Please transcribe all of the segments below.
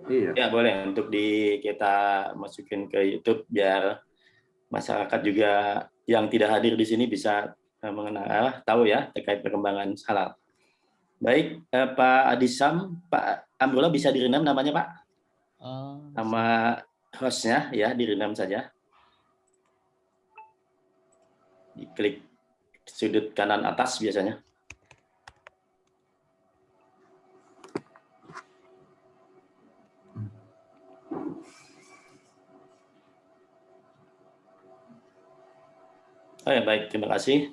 Iya. Ya boleh untuk kita masukin ke YouTube biar masyarakat juga yang tidak hadir di sini bisa mengenal tahu ya terkait perkembangan halal. Baik, Pak Adisam, Pak Amrullah bisa direndam namanya Pak? Nama hostnya ya direndam saja. Diklik sudut kanan atas biasanya. Oh ya baik, terima kasih.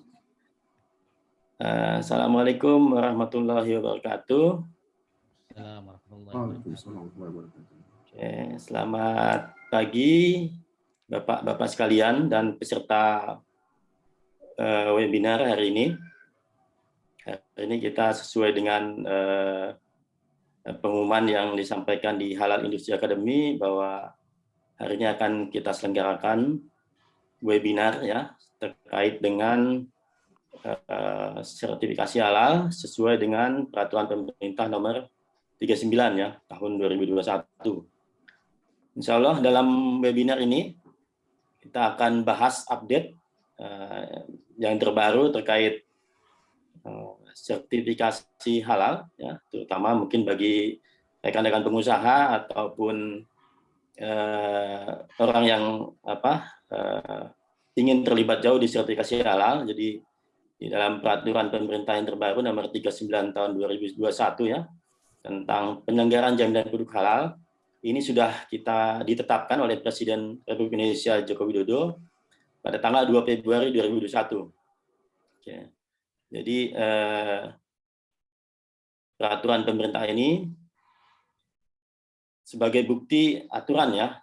Assalamualaikum warahmatullahi wabarakatuh. Oke, selamat pagi Bapak-Bapak sekalian dan peserta webinar hari ini. Hari ini kita sesuai dengan pengumuman yang disampaikan di Halal Industri Academy bahwa hari ini akan kita selenggarakan webinar ya terkait dengan sertifikasi halal sesuai dengan peraturan pemerintah nomor 39 ya tahun 2021. Insya Allah dalam webinar ini kita akan bahas update yang terbaru terkait sertifikasi halal ya, terutama mungkin bagi rekan-rekan pengusaha ataupun orang yang ingin terlibat jauh di sertifikasi halal. Jadi di dalam peraturan pemerintah yang terbaru nomor 39 tahun 2021 ya tentang penyelenggaraan jaminan produk halal ini sudah kita ditetapkan oleh Presiden Republik Indonesia Joko Widodo pada tanggal 2 Februari 2021. Oke. Jadi peraturan pemerintah ini sebagai bukti aturan ya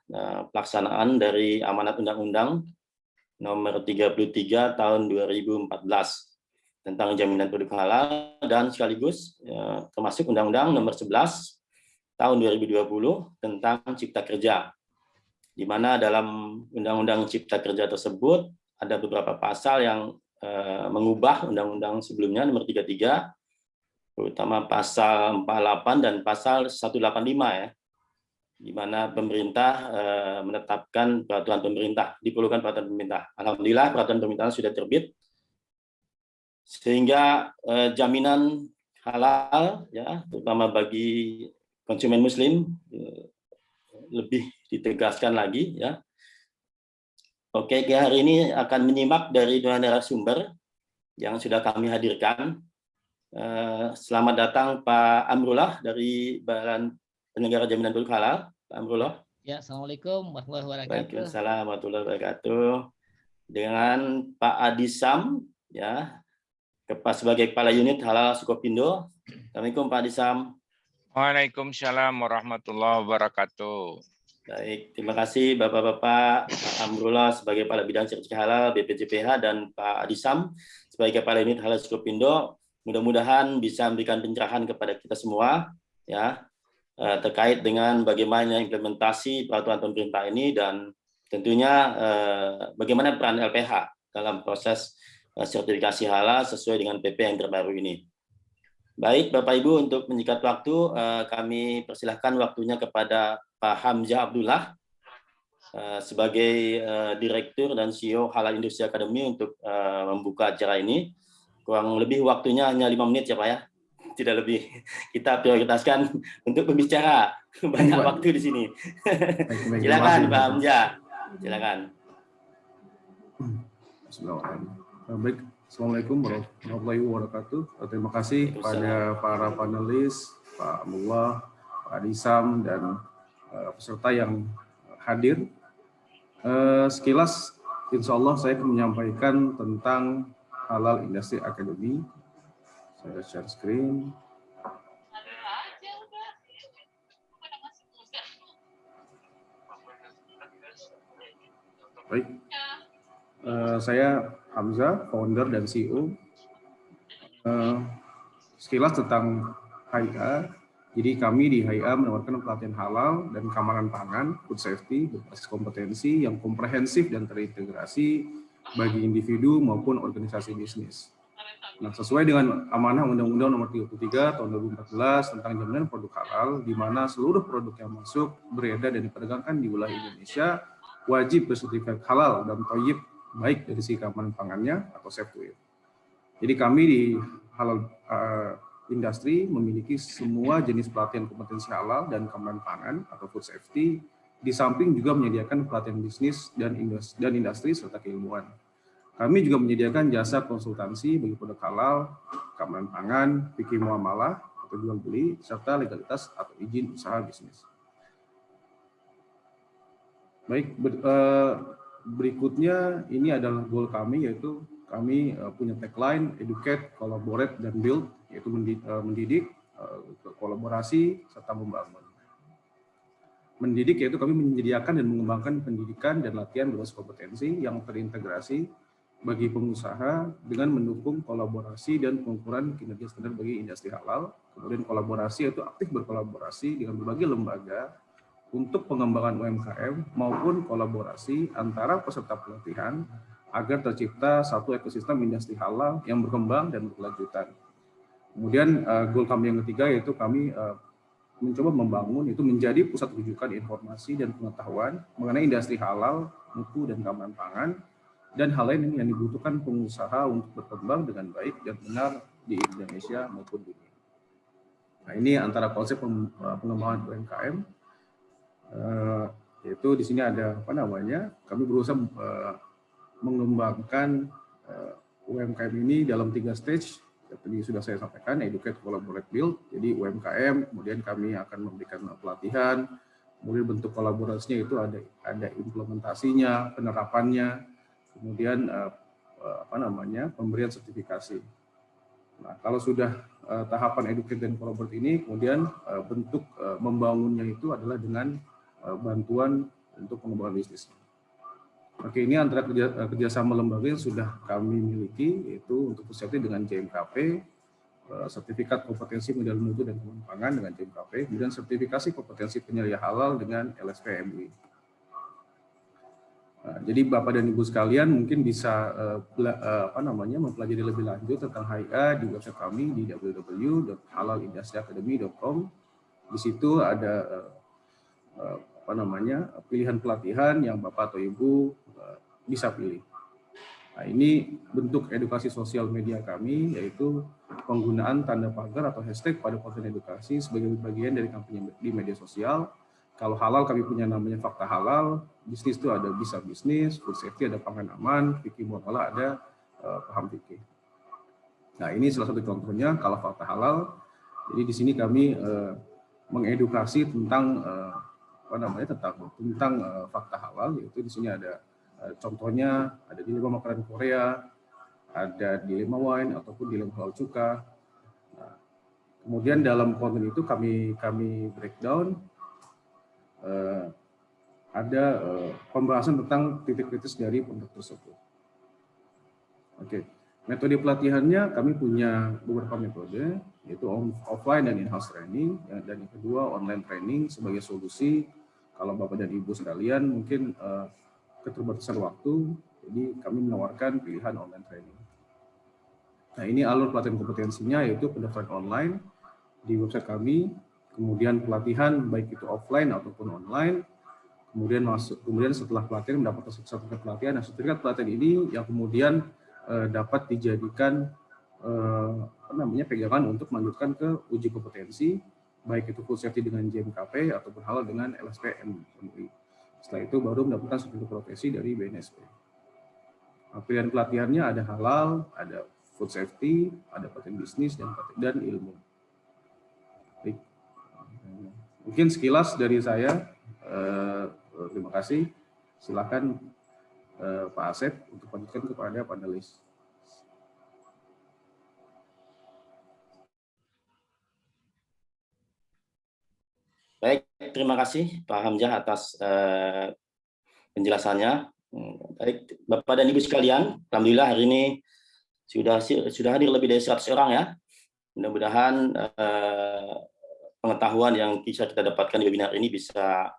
pelaksanaan dari amanat Undang-Undang nomor 33 tahun 2014 tentang jaminan produk halal dan sekaligus termasuk Undang-Undang nomor 11 tahun 2020 tentang Cipta Kerja, di mana dalam Undang-Undang Cipta Kerja tersebut ada beberapa pasal yang mengubah Undang-Undang sebelumnya nomor 33, terutama pasal 48 dan pasal 185 ya, di mana pemerintah menetapkan peraturan pemerintah, diperlukan peraturan pemerintah. Alhamdulillah peraturan pemerintah sudah terbit, sehingga jaminan halal ya, terutama bagi konsumen Muslim lebih ditegaskan lagi ya. Oke, hari ini akan menyimak dari dua narasumber yang sudah kami hadirkan. Selamat datang Pak Amrullah dari Badan Penyelenggara Jaminan Produk Halal. Pak Amrullah. Ya, Assalamualaikum warahmatullahi wabarakatuh. Waalaikumsalam warahmatullahi wabarakatuh. Dengan Pak Adisam, ya, sebagai Kepala Unit Halal Sukopindo. Assalamualaikum Pak Adisam. Waalaikumsalam warahmatullahi wabarakatuh. Baik, terima kasih Bapak-Bapak, Pak Amrullah sebagai Kepala Bidang Sertifikasi Halal BPJPH dan Pak Adisam sebagai Kepala Unit Halal Sukopindo. Mudah-mudahan bisa memberikan pencerahan kepada kita semua ya terkait dengan bagaimana implementasi peraturan pemerintah ini dan tentunya bagaimana peran LPH dalam proses sertifikasi halal sesuai dengan PP yang terbaru ini. Baik Bapak Ibu, untuk menyingkat waktu kami persilahkan waktunya kepada Pak Hamzah Abdullah sebagai Direktur dan CEO Halal Industri Academy untuk membuka acara ini. Kurang lebih waktunya hanya 5 menit ya Pak ya, tidak lebih. Kita prioritaskan untuk berbicara, banyak waktu di sini. Silakan Pak Hamzah, silakan. Baik, Assalamualaikum warahmatullahi wabarakatuh. Terima kasih kepada para panelis, Pak Amrullah, Pak Adisam, dan peserta yang hadir. Sekilas, insya Allah saya akan menyampaikan tentang Halal Industri Academy. Saya share screen. Baik, saya Hamzah, founder dan CEO. Sekilas tentang HIA. Jadi kami di HIA menawarkan pelatihan halal dan keamanan pangan, food safety, berbasis kompetensi yang komprehensif dan terintegrasi bagi individu maupun organisasi bisnis. Nah, sesuai dengan amanah Undang-Undang Nomor 33 Tahun 2014 tentang jaminan produk halal, di mana seluruh produk yang masuk, beredar dan diperdagangkan di wilayah Indonesia wajib bersertifikat halal dan thayyib, baik dari segi keamanan pangannya atau safe to eat. Jadi kami di halal industri memiliki semua jenis pelatihan kompetensi halal dan keamanan pangan atau food safety, di samping juga menyediakan pelatihan bisnis dan industri serta keilmuan. Kami juga menyediakan jasa konsultansi bagi produk halal, keamanan pangan, fikih muamalah atau jual beli, serta legalitas atau izin usaha bisnis. Baik, berikutnya ini adalah goal kami, yaitu kami punya tagline educate, collaborate, dan build, yaitu mendidik, kolaborasi, serta membangun. Mendidik yaitu kami menyediakan dan mengembangkan pendidikan dan latihan berbasis kompetensi yang terintegrasi bagi pengusaha dengan mendukung kolaborasi dan pengukuran kinerja standar bagi industri halal. Kemudian kolaborasi yaitu aktif berkolaborasi dengan berbagai lembaga untuk pengembangan UMKM maupun kolaborasi antara peserta pelatihan agar tercipta satu ekosistem industri halal yang berkembang dan berkelanjutan. Kemudian goal kami yang ketiga yaitu kami mencoba membangun itu menjadi pusat rujukan informasi dan pengetahuan mengenai industri halal, mutu dan keamanan pangan, dan hal lain yang dibutuhkan pengusaha untuk berkembang dengan baik dan benar di Indonesia maupun dunia. Nah, ini antara konsep pengembangan UMKM, yaitu di sini ada kami berusaha mengembangkan UMKM ini dalam 3 stage. Tadi sudah saya sampaikan, educate, collaborate, build. Jadi UMKM, kemudian kami akan memberikan pelatihan, kemudian bentuk kolaborasinya itu ada implementasinya, penerapannya, kemudian pemberian sertifikasi. Nah, kalau sudah tahapan educate dan collaborate ini, kemudian bentuk membangunnya itu adalah dengan bantuan untuk pengembangan bisnis. Oke, ini antara kerjasama lembaga yang sudah kami miliki, yaitu untuk safety dengan JMKP, sertifikat kompetensi pengendalian mutu dan keamanan pangan dengan JMKP, kemudian sertifikasi kompetensi penyedia halal dengan LSP MUI. Jadi Bapak dan Ibu sekalian mungkin bisa mempelajari lebih lanjut tentang HIA di website kami di www.halalindustriacademy.com. Di situ ada pilihan pelatihan yang Bapak atau Ibu bisa pilih. Nah, ini bentuk edukasi sosial media kami, yaitu penggunaan tanda pagar atau hashtag pada konten edukasi sebagai bagian dari kampanye di media sosial. Kalau halal kami punya namanya Fakta Halal, bisnis itu ada Bisa Bisnis, food safety ada Pangan Aman, fikih muamalah ada Paham Fikih. Nah, ini salah satu contohnya kalau Fakta Halal. Jadi di sini kami mengedukasi tentang tentang fakta halal, yaitu di sini ada contohnya ada dilema makanan Korea, ada dilema wine ataupun dilema halal cuka. Nah, kemudian dalam konten itu kami breakdown ada pembahasan tentang titik kritis dari produk tersebut. Oke, metode pelatihannya kami punya beberapa metode, yaitu offline dan in-house training, dan yang kedua online training sebagai solusi. Kalau Bapak dan Ibu sekalian mungkin keterbatasan waktu, jadi kami menawarkan pilihan online training. Nah, ini alur pelatihan kompetensinya, yaitu pendaftaran online di website kami, kemudian pelatihan baik itu offline ataupun online, kemudian setelah pelatihan mendapatkan sertifikat pelatihan. Nah, sertifikat pelatihan ini yang kemudian dapat dijadikan pegangan untuk melanjutkan ke uji kompetensi, baik itu food safety dengan JMKP ataupun halal dengan LSP MUI. Setelah itu baru mendapatkan sertifikat profesi dari BNSP. Nah, pilihan pelatihannya ada halal, ada food safety, ada pelatihan bisnis dan ilmu. Baik. Mungkin sekilas dari saya. Terima kasih. Silakan Pak Asep untuk lanjutkan kepada panelis. Baik, terima kasih Pak Hamzah atas penjelasannya. Baik, Bapak dan Ibu sekalian, alhamdulillah hari ini sudah hadir lebih dari 100 orang ya. Mudah-mudahan pengetahuan yang bisa kita dapatkan di webinar ini bisa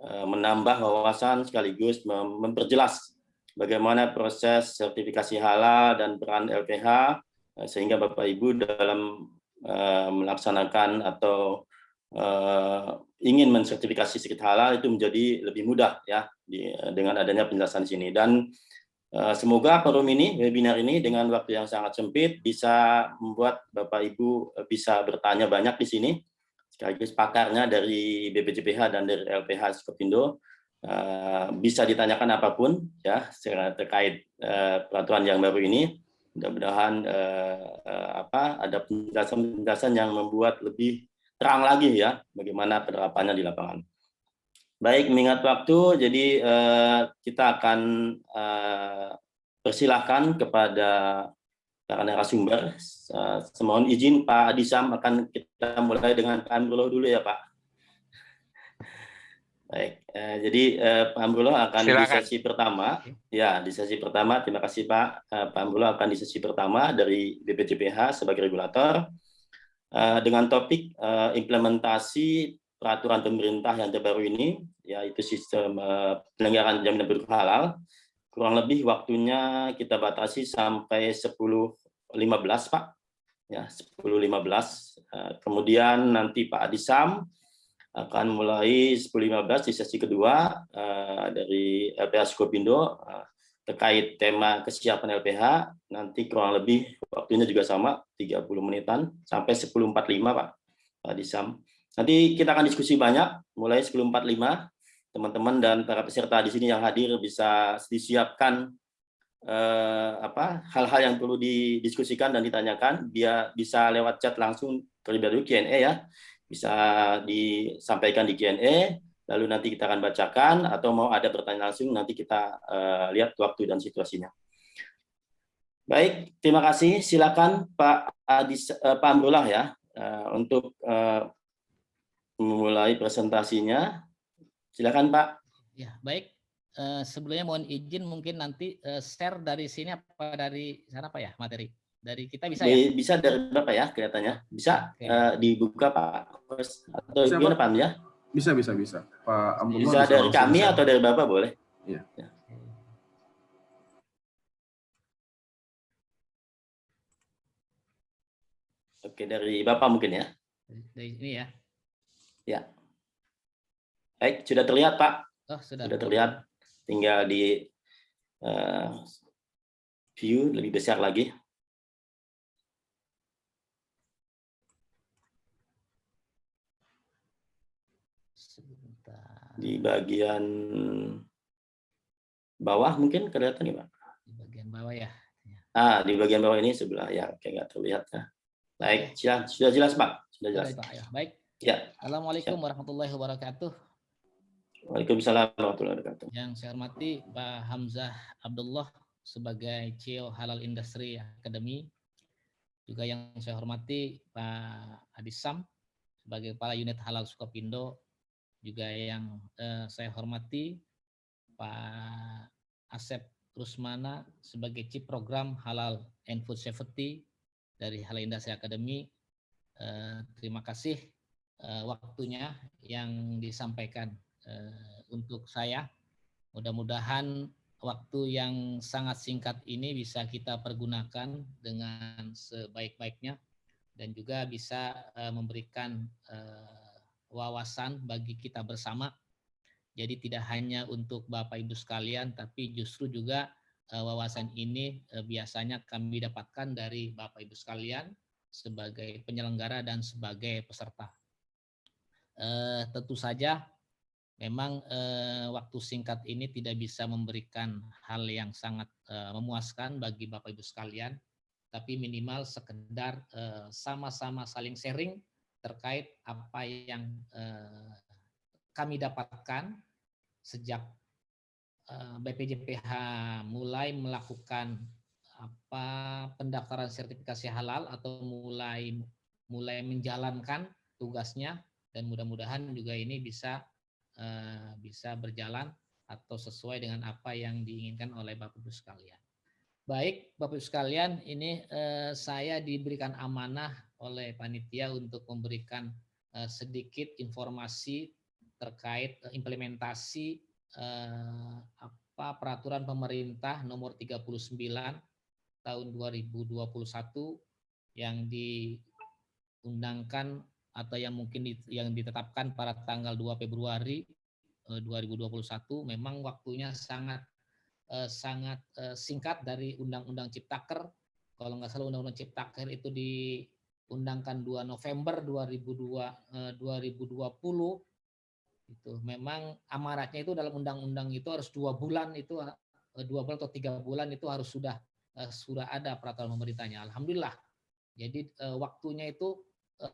menambah wawasan sekaligus memperjelas bagaimana proses sertifikasi halal dan peran LPH sehingga Bapak Ibu dalam melaksanakan atau ingin mensertifikasi sedikit halal itu menjadi lebih mudah ya dengan adanya penjelasan di sini. Dan semoga forum ini, webinar ini dengan waktu yang sangat sempit bisa membuat Bapak Ibu bisa bertanya banyak di sini. Sekaligus pakarnya dari BPJPH dan dari LPH Skopindo bisa ditanyakan apapun ya terkait peraturan yang baru ini. Mudah-mudahan ada penjelasan-penjelasan yang membuat lebih terang lagi ya bagaimana penerapannya di lapangan. Baik, mengingat waktu, jadi kita akan persilahkan kepada para narasumber. Semohon izin Pak Adisam, akan kita mulai dengan Pak Amrullah dulu ya Pak. Baik, jadi Pak Amrullah akan Silakan. di sesi pertama. Ya, di sesi pertama, terima kasih Pak. Pak Amrullah akan di sesi pertama dari BPJPH sebagai regulator dengan topik implementasi peraturan pemerintah yang terbaru ini, yaitu sistem penyelenggaraan jaminan produk halal. Kurang lebih waktunya kita batasi sampai 10.15 Pak, ya 10.15. Kemudian nanti Pak Adisam akan mulai 10.15 di sesi kedua dari LPH Skopindo terkait tema kesiapan LPH. Nanti kurang lebih waktunya juga sama 30 menitan sampai 10.45 Pak Adisam. Nanti kita akan diskusi banyak mulai 10.45. Teman-teman dan para peserta di sini yang hadir bisa disiapkan hal-hal yang perlu didiskusikan dan ditanyakan. Dia bisa lewat chat langsung terlebih dahulu Q&A ya. Bisa disampaikan di Q&A, lalu nanti kita akan bacakan, atau mau ada pertanyaan langsung nanti kita lihat waktu dan situasinya. Baik, terima kasih. Silakan Pak Amrullah ya untuk memulai presentasinya. Silakan Pak. Ya, baik. Sebelumnya mohon izin mungkin nanti share dari sini apa dari sana Pak ya materi. Dari kita bisa ya? Bisa dari Bapak ya kelihatannya. Bisa dibuka Pak. Atau Bisa, gimana Pak? Pak ya? Bisa. Pak Amrullah Bisa dari kami atau dari Bapak boleh? Iya. Oke, dari Bapak mungkin ya. Dari ini ya. Ya. Baik, sudah terlihat Pak. Oh, sudah Terlihat. Tinggal di view lebih besar lagi. Sebentar. Di bagian bawah mungkin kelihatan nih Pak. Di bagian bawah ya. Di bagian bawah ini sebelah ya, kayak nggak terlihat ya. Baik, sudah jelas Pak. Sudah jelas. Pak, ya. Baik. Ya. Assalamualaikum warahmatullahi wabarakatuh. Waalaikumsalam warahmatullahi wabarakatuh. Yang saya hormati Pak Hamzah Abdullah sebagai CEO Halal Industry Academy. Juga yang saya hormati Pak Adisam sebagai Kepala Unit Halal Skopindo. Juga yang saya hormati Pak Asep Rusmana sebagai Chief Program Halal and Food Safety dari Halal Industry Academy. Terima kasih waktunya yang disampaikan untuk saya. Mudah-mudahan waktu yang sangat singkat ini bisa kita pergunakan dengan sebaik-baiknya dan juga bisa memberikan wawasan bagi kita bersama. Jadi tidak hanya untuk Bapak Ibu sekalian, tapi justru juga wawasan ini biasanya kami dapatkan dari Bapak Ibu sekalian sebagai penyelenggara dan sebagai peserta. Tentu saja memang waktu singkat ini tidak bisa memberikan hal yang sangat memuaskan bagi Bapak Ibu sekalian, tapi minimal sekedar sama-sama saling sharing terkait apa yang kami dapatkan sejak BPJPH mulai melakukan pendaftaran sertifikasi halal atau mulai menjalankan tugasnya, dan mudah-mudahan juga ini bisa berjalan atau sesuai dengan apa yang diinginkan oleh Bapak Ibu sekalian. Baik, Bapak Ibu sekalian, ini saya diberikan amanah oleh panitia untuk memberikan sedikit informasi terkait implementasi peraturan pemerintah nomor 39 tahun 2021 yang diundangkan atau yang mungkin yang ditetapkan pada tanggal 2 Februari 2021, memang waktunya sangat singkat dari Undang-Undang Ciptaker. Kalau nggak salah Undang-Undang Ciptaker itu diundangkan 2 November 2020. Itu memang amanatnya itu dalam undang-undang itu harus 2 bulan itu 2 bulan atau 3 bulan itu harus sudah ada peraturan pemerintahnya. Alhamdulillah. Jadi waktunya itu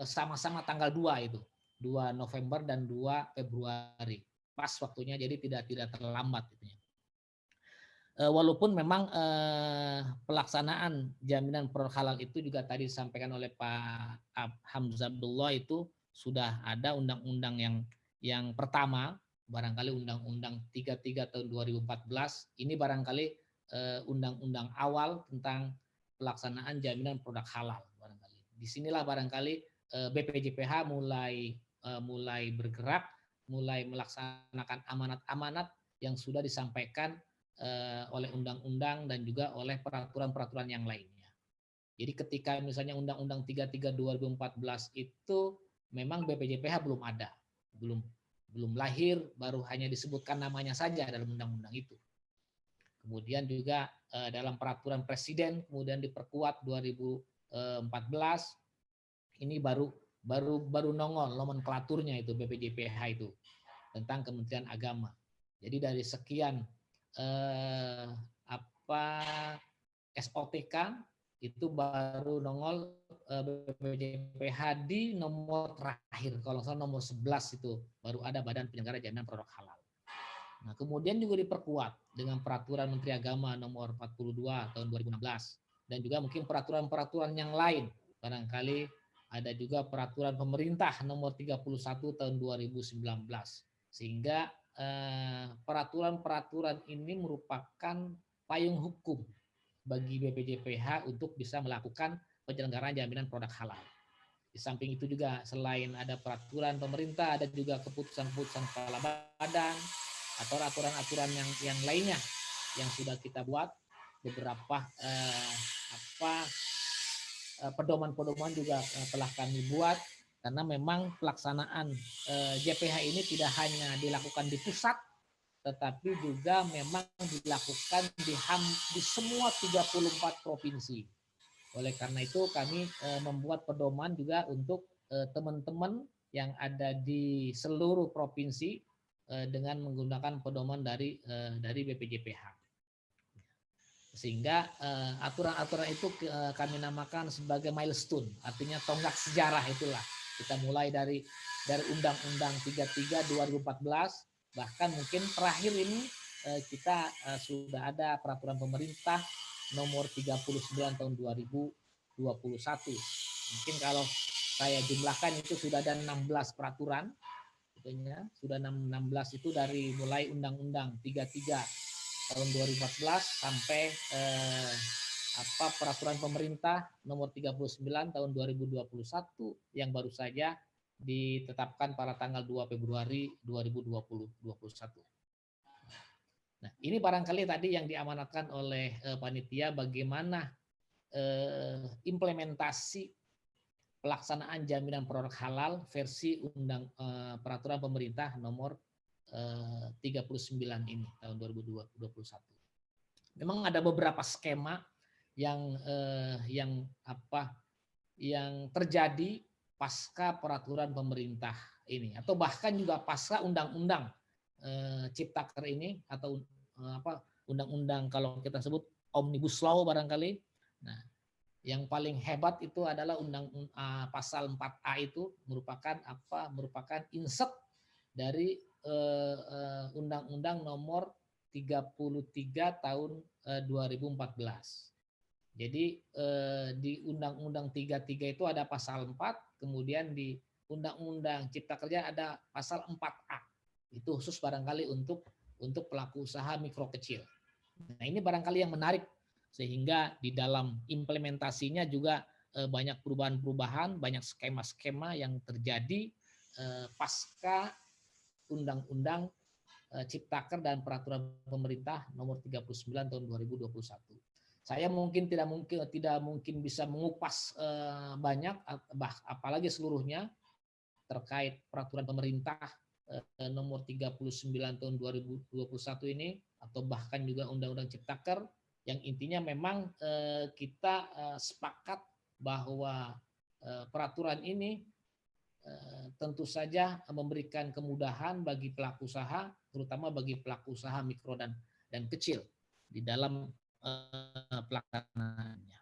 sama-sama tanggal 2 itu. 2 November dan 2 Februari. Pas waktunya, jadi tidak terlambat gitu ya. Walaupun memang pelaksanaan jaminan produk halal itu juga tadi disampaikan oleh Pak Hamzah Abdullah, itu sudah ada undang-undang yang pertama, barangkali Undang-Undang 33 tahun 2014. Ini barangkali undang-undang awal tentang pelaksanaan jaminan produk halal barangkali. Disinilah barangkali BPJPH mulai bergerak, mulai melaksanakan amanat-amanat yang sudah disampaikan oleh undang-undang dan juga oleh peraturan-peraturan yang lainnya. Jadi ketika misalnya Undang-Undang 33 2014 itu memang BPJPH belum ada, belum lahir, baru hanya disebutkan namanya saja dalam undang-undang itu. Kemudian juga dalam peraturan presiden kemudian diperkuat 2014, ini baru nongol nomenklaturnya itu BPJPH itu tentang Kementerian Agama. Jadi dari sekian SOTK itu baru nongol BPJPH di nomor terakhir, kalau salah nomor 11 itu baru ada Badan Penyelenggara Jaminan Produk Halal. Nah, kemudian juga diperkuat dengan peraturan Menteri Agama nomor 42 tahun 2016 dan juga mungkin peraturan-peraturan yang lain. Barangkali ada juga peraturan pemerintah nomor 31 tahun 2019. Sehingga peraturan-peraturan ini merupakan payung hukum bagi BPJPH untuk bisa melakukan penyelenggaraan jaminan produk halal. Di samping itu juga selain ada peraturan pemerintah, ada juga keputusan-keputusan kepala badan atau aturan-aturan yang lainnya yang sudah kita buat. Beberapa pedoman-pedoman juga telah kami buat, karena memang pelaksanaan JPH ini tidak hanya dilakukan di pusat, tetapi juga memang dilakukan di semua 34 provinsi. Oleh karena itu kami membuat pedoman juga untuk teman-teman yang ada di seluruh provinsi dengan menggunakan pedoman dari BPJPH. Sehingga aturan-aturan itu kami namakan sebagai milestone, artinya tonggak sejarah itulah. Kita mulai dari Undang-Undang 33 2014, bahkan mungkin terakhir ini kita sudah ada peraturan pemerintah nomor 39 tahun 2021. Mungkin kalau saya jumlahkan itu sudah ada 16 peraturan. Sudah 16 itu dari mulai Undang-Undang 33 tahun 2014 sampai peraturan pemerintah nomor 39 tahun 2021 yang baru saja ditetapkan pada tanggal 2 Februari 2021. Nah, ini barangkali tadi yang diamanatkan oleh panitia, bagaimana implementasi pelaksanaan jaminan produk halal versi peraturan pemerintah nomor 39 ini tahun 2021. Memang ada beberapa skema yang terjadi pasca peraturan pemerintah ini, atau bahkan juga pasca undang-undang Ciptaker ini, atau undang-undang kalau kita sebut Omnibus Law barangkali. Nah, yang paling hebat itu adalah pasal 4A itu merupakan insert dari Undang-Undang nomor 33 tahun 2014. Jadi di Undang-Undang 33 itu ada pasal 4, kemudian di Undang-Undang Cipta Kerja ada pasal 4A. Itu khusus barangkali untuk pelaku usaha mikro kecil. Nah, ini barangkali yang menarik, sehingga di dalam implementasinya juga banyak perubahan-perubahan, banyak skema-skema yang terjadi pasca Undang-Undang Ciptaker dan peraturan pemerintah nomor 39 tahun 2021. Saya tidak mungkin bisa mengupas banyak, apalagi seluruhnya terkait peraturan pemerintah nomor 39 tahun 2021 ini, atau bahkan juga Undang-Undang Ciptaker, yang intinya memang kita sepakat bahwa peraturan ini tentu saja memberikan kemudahan bagi pelaku usaha, terutama bagi pelaku usaha mikro dan kecil di dalam pelaksanaannya.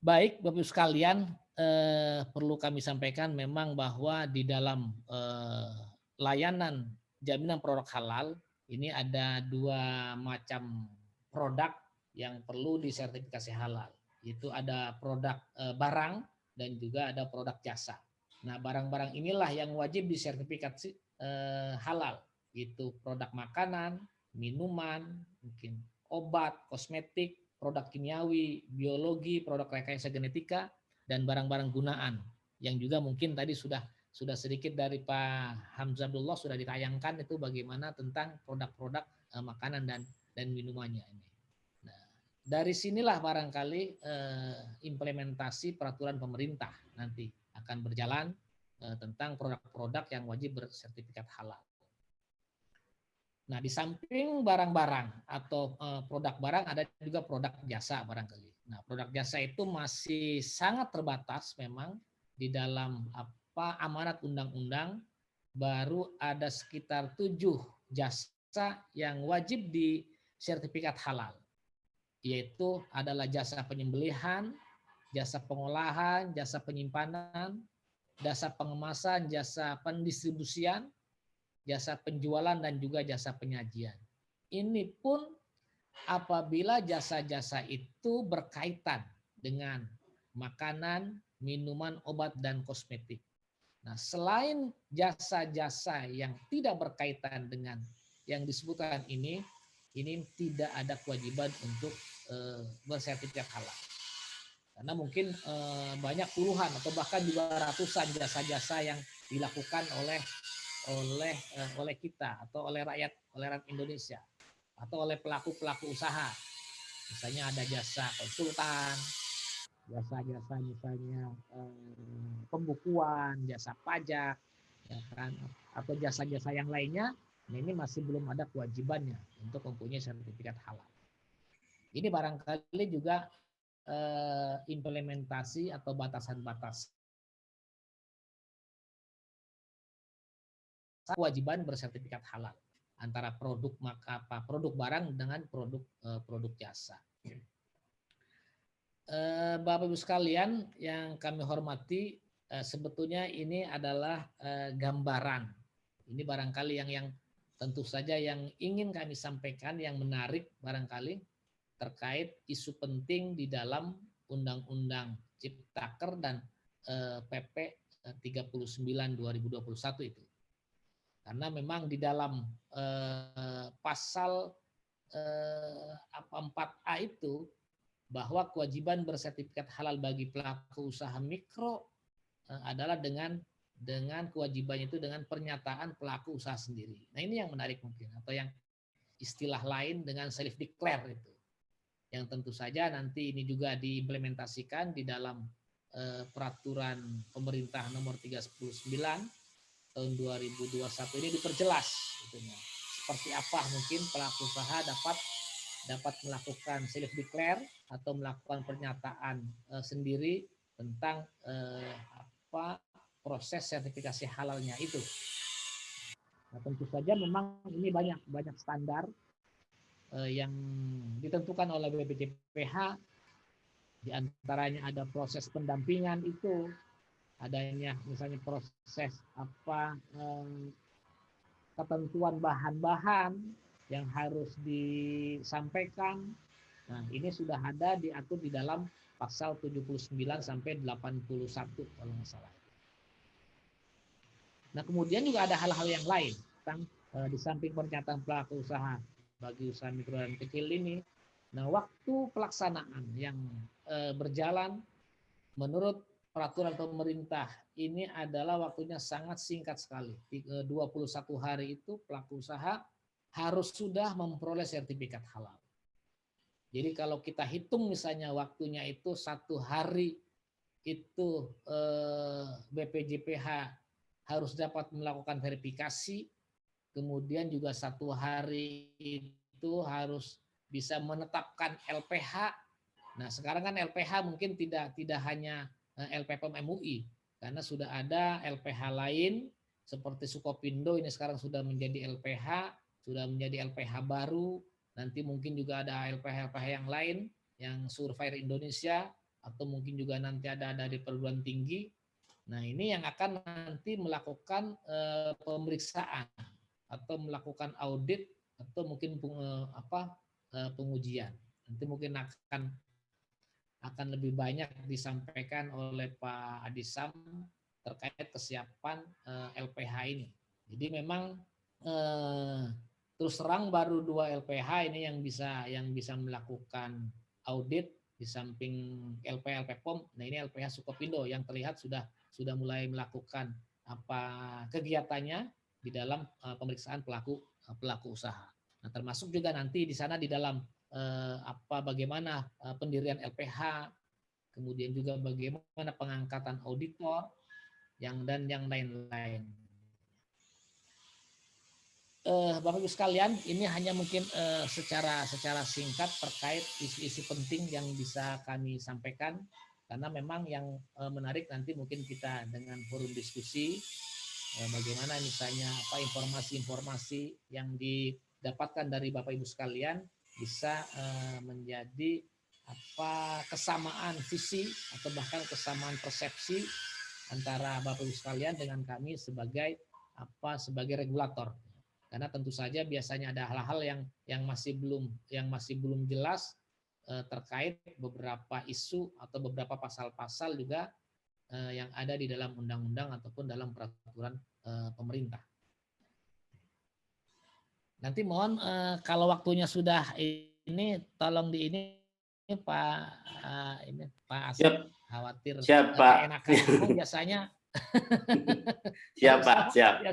Baik, Bapak Ibu sekalian, perlu kami sampaikan memang bahwa di dalam layanan jaminan produk halal ini ada 2 macam produk yang perlu disertifikasi halal. Itu ada produk barang dan juga ada produk jasa. Nah, barang-barang inilah yang wajib disertifikasi halal. Itu produk makanan, minuman, mungkin obat, kosmetik, produk kimiawi, biologi, produk rekayasa genetika, dan barang-barang gunaan yang juga mungkin tadi sudah sedikit dari Pak Hamzah Abdullah sudah ditayangkan itu bagaimana tentang produk-produk makanan dan minumannya ini. Nah, dari sinilah barangkali implementasi peraturan pemerintah nanti akan berjalan tentang produk-produk yang wajib bersertifikat halal. Nah, di samping barang-barang atau produk barang ada juga produk jasa barangkali. Nah, produk jasa itu masih sangat terbatas memang di dalam amanat undang-undang, baru ada sekitar 7 jasa yang wajib di sertifikat halal. Yaitu adalah jasa penyembelihan, jasa pengolahan, jasa penyimpanan, jasa pengemasan, jasa pendistribusian, jasa penjualan, dan juga jasa penyajian. Ini pun apabila jasa-jasa itu berkaitan dengan makanan, minuman, obat, dan kosmetik. Nah, selain jasa-jasa yang tidak berkaitan dengan yang disebutkan ini tidak ada kewajiban untuk bersertifikat halal. Karena mungkin banyak puluhan atau bahkan juga ratusan jasa-jasa yang dilakukan oleh kita atau oleh rakyat Indonesia atau oleh pelaku usaha. Misalnya ada jasa konsultan, jasa-jasa misalnya pembukuan, jasa pajak, ya kan, atau jasa-jasa yang lainnya. Nah, ini masih belum ada kewajibannya untuk mempunyai sertifikat halal. Ini barangkali juga implementasi atau batasan-batas kewajiban bersertifikat halal antara produk barang dengan produk jasa. Bapak Ibu sekalian yang kami hormati, sebetulnya ini adalah gambaran. Ini barangkali yang tentu saja yang ingin kami sampaikan, yang menarik barangkali terkait isu penting di dalam Undang-Undang Ciptaker dan PP 39 2021 itu. Karena memang di dalam pasal 4A itu, bahwa kewajiban bersertifikat halal bagi pelaku usaha mikro adalah dengan kewajibannya itu dengan pernyataan pelaku usaha sendiri. Nah, ini yang menarik mungkin, atau yang istilah lain dengan self declare itu. Yang tentu saja nanti ini juga diimplementasikan di dalam peraturan pemerintah nomor 319 tahun 2021 ini diperjelas gitu, seperti apa mungkin pelaku usaha dapat melakukan self declare atau melakukan pernyataan sendiri tentang proses sertifikasi halalnya itu. Nah, tentu saja memang ini banyak standar yang ditentukan oleh BPJPH. Di antaranya ada proses pendampingan itu, adanya misalnya proses ketentuan bahan-bahan yang harus disampaikan. Nah, ini sudah ada diatur di dalam pasal 79 sampai 81 kalau nggak salah. Nah, kemudian juga ada hal-hal yang lain tentang di samping pernyataan pelaku usaha bagi usaha mikro dan kecil ini. Nah, waktu pelaksanaan yang berjalan menurut peraturan pemerintah ini adalah waktunya sangat singkat sekali. 21 hari itu pelaku usaha harus sudah memperoleh sertifikat halal. Jadi kalau kita hitung misalnya waktunya itu 1 hari itu BPJPH harus dapat melakukan verifikasi, kemudian juga 1 hari itu harus bisa menetapkan LPH. Nah sekarang kan LPH mungkin tidak hanya LPPM MUI, karena sudah ada LPH lain seperti Sukopindo ini sekarang sudah menjadi LPH, sudah menjadi LPH baru. Nanti mungkin juga ada LPH-LPH yang lain, yang Surveyor Indonesia, atau mungkin juga nanti ada dari perguruan tinggi. Nah ini yang akan nanti melakukan pemeriksaan atau melakukan audit atau mungkin pengujian. Nanti mungkin akan lebih banyak disampaikan oleh Pak Adisam terkait kesiapan LPH ini. Jadi memang terus terang baru 2 LPH ini yang bisa melakukan audit di samping LPH LPPOM. Nah ini LPH Sukopindo yang terlihat sudah mulai melakukan kegiatannya di dalam pemeriksaan pelaku usaha. Nah termasuk juga nanti di sana di dalam bagaimana pendirian LPH, kemudian juga bagaimana pengangkatan auditor dan yang lain-lain. Bapak Ibu sekalian, ini hanya mungkin secara singkat terkait isu-isu penting yang bisa kami sampaikan, karena memang yang menarik nanti mungkin kita dengan forum diskusi bagaimana misalnya informasi-informasi yang didapatkan dari Bapak Ibu sekalian bisa menjadi kesamaan visi atau bahkan kesamaan persepsi antara Bapak Ibu sekalian dengan kami sebagai regulator. Karena tentu saja biasanya ada hal-hal yang masih belum jelas terkait beberapa isu atau beberapa pasal-pasal juga yang ada di dalam undang-undang ataupun dalam peraturan pemerintah. Nanti mohon kalau waktunya sudah ini tolong Pak Asep, khawatir Siap, Pak. enakan ngomong biasanya. Siap, Pak, siap.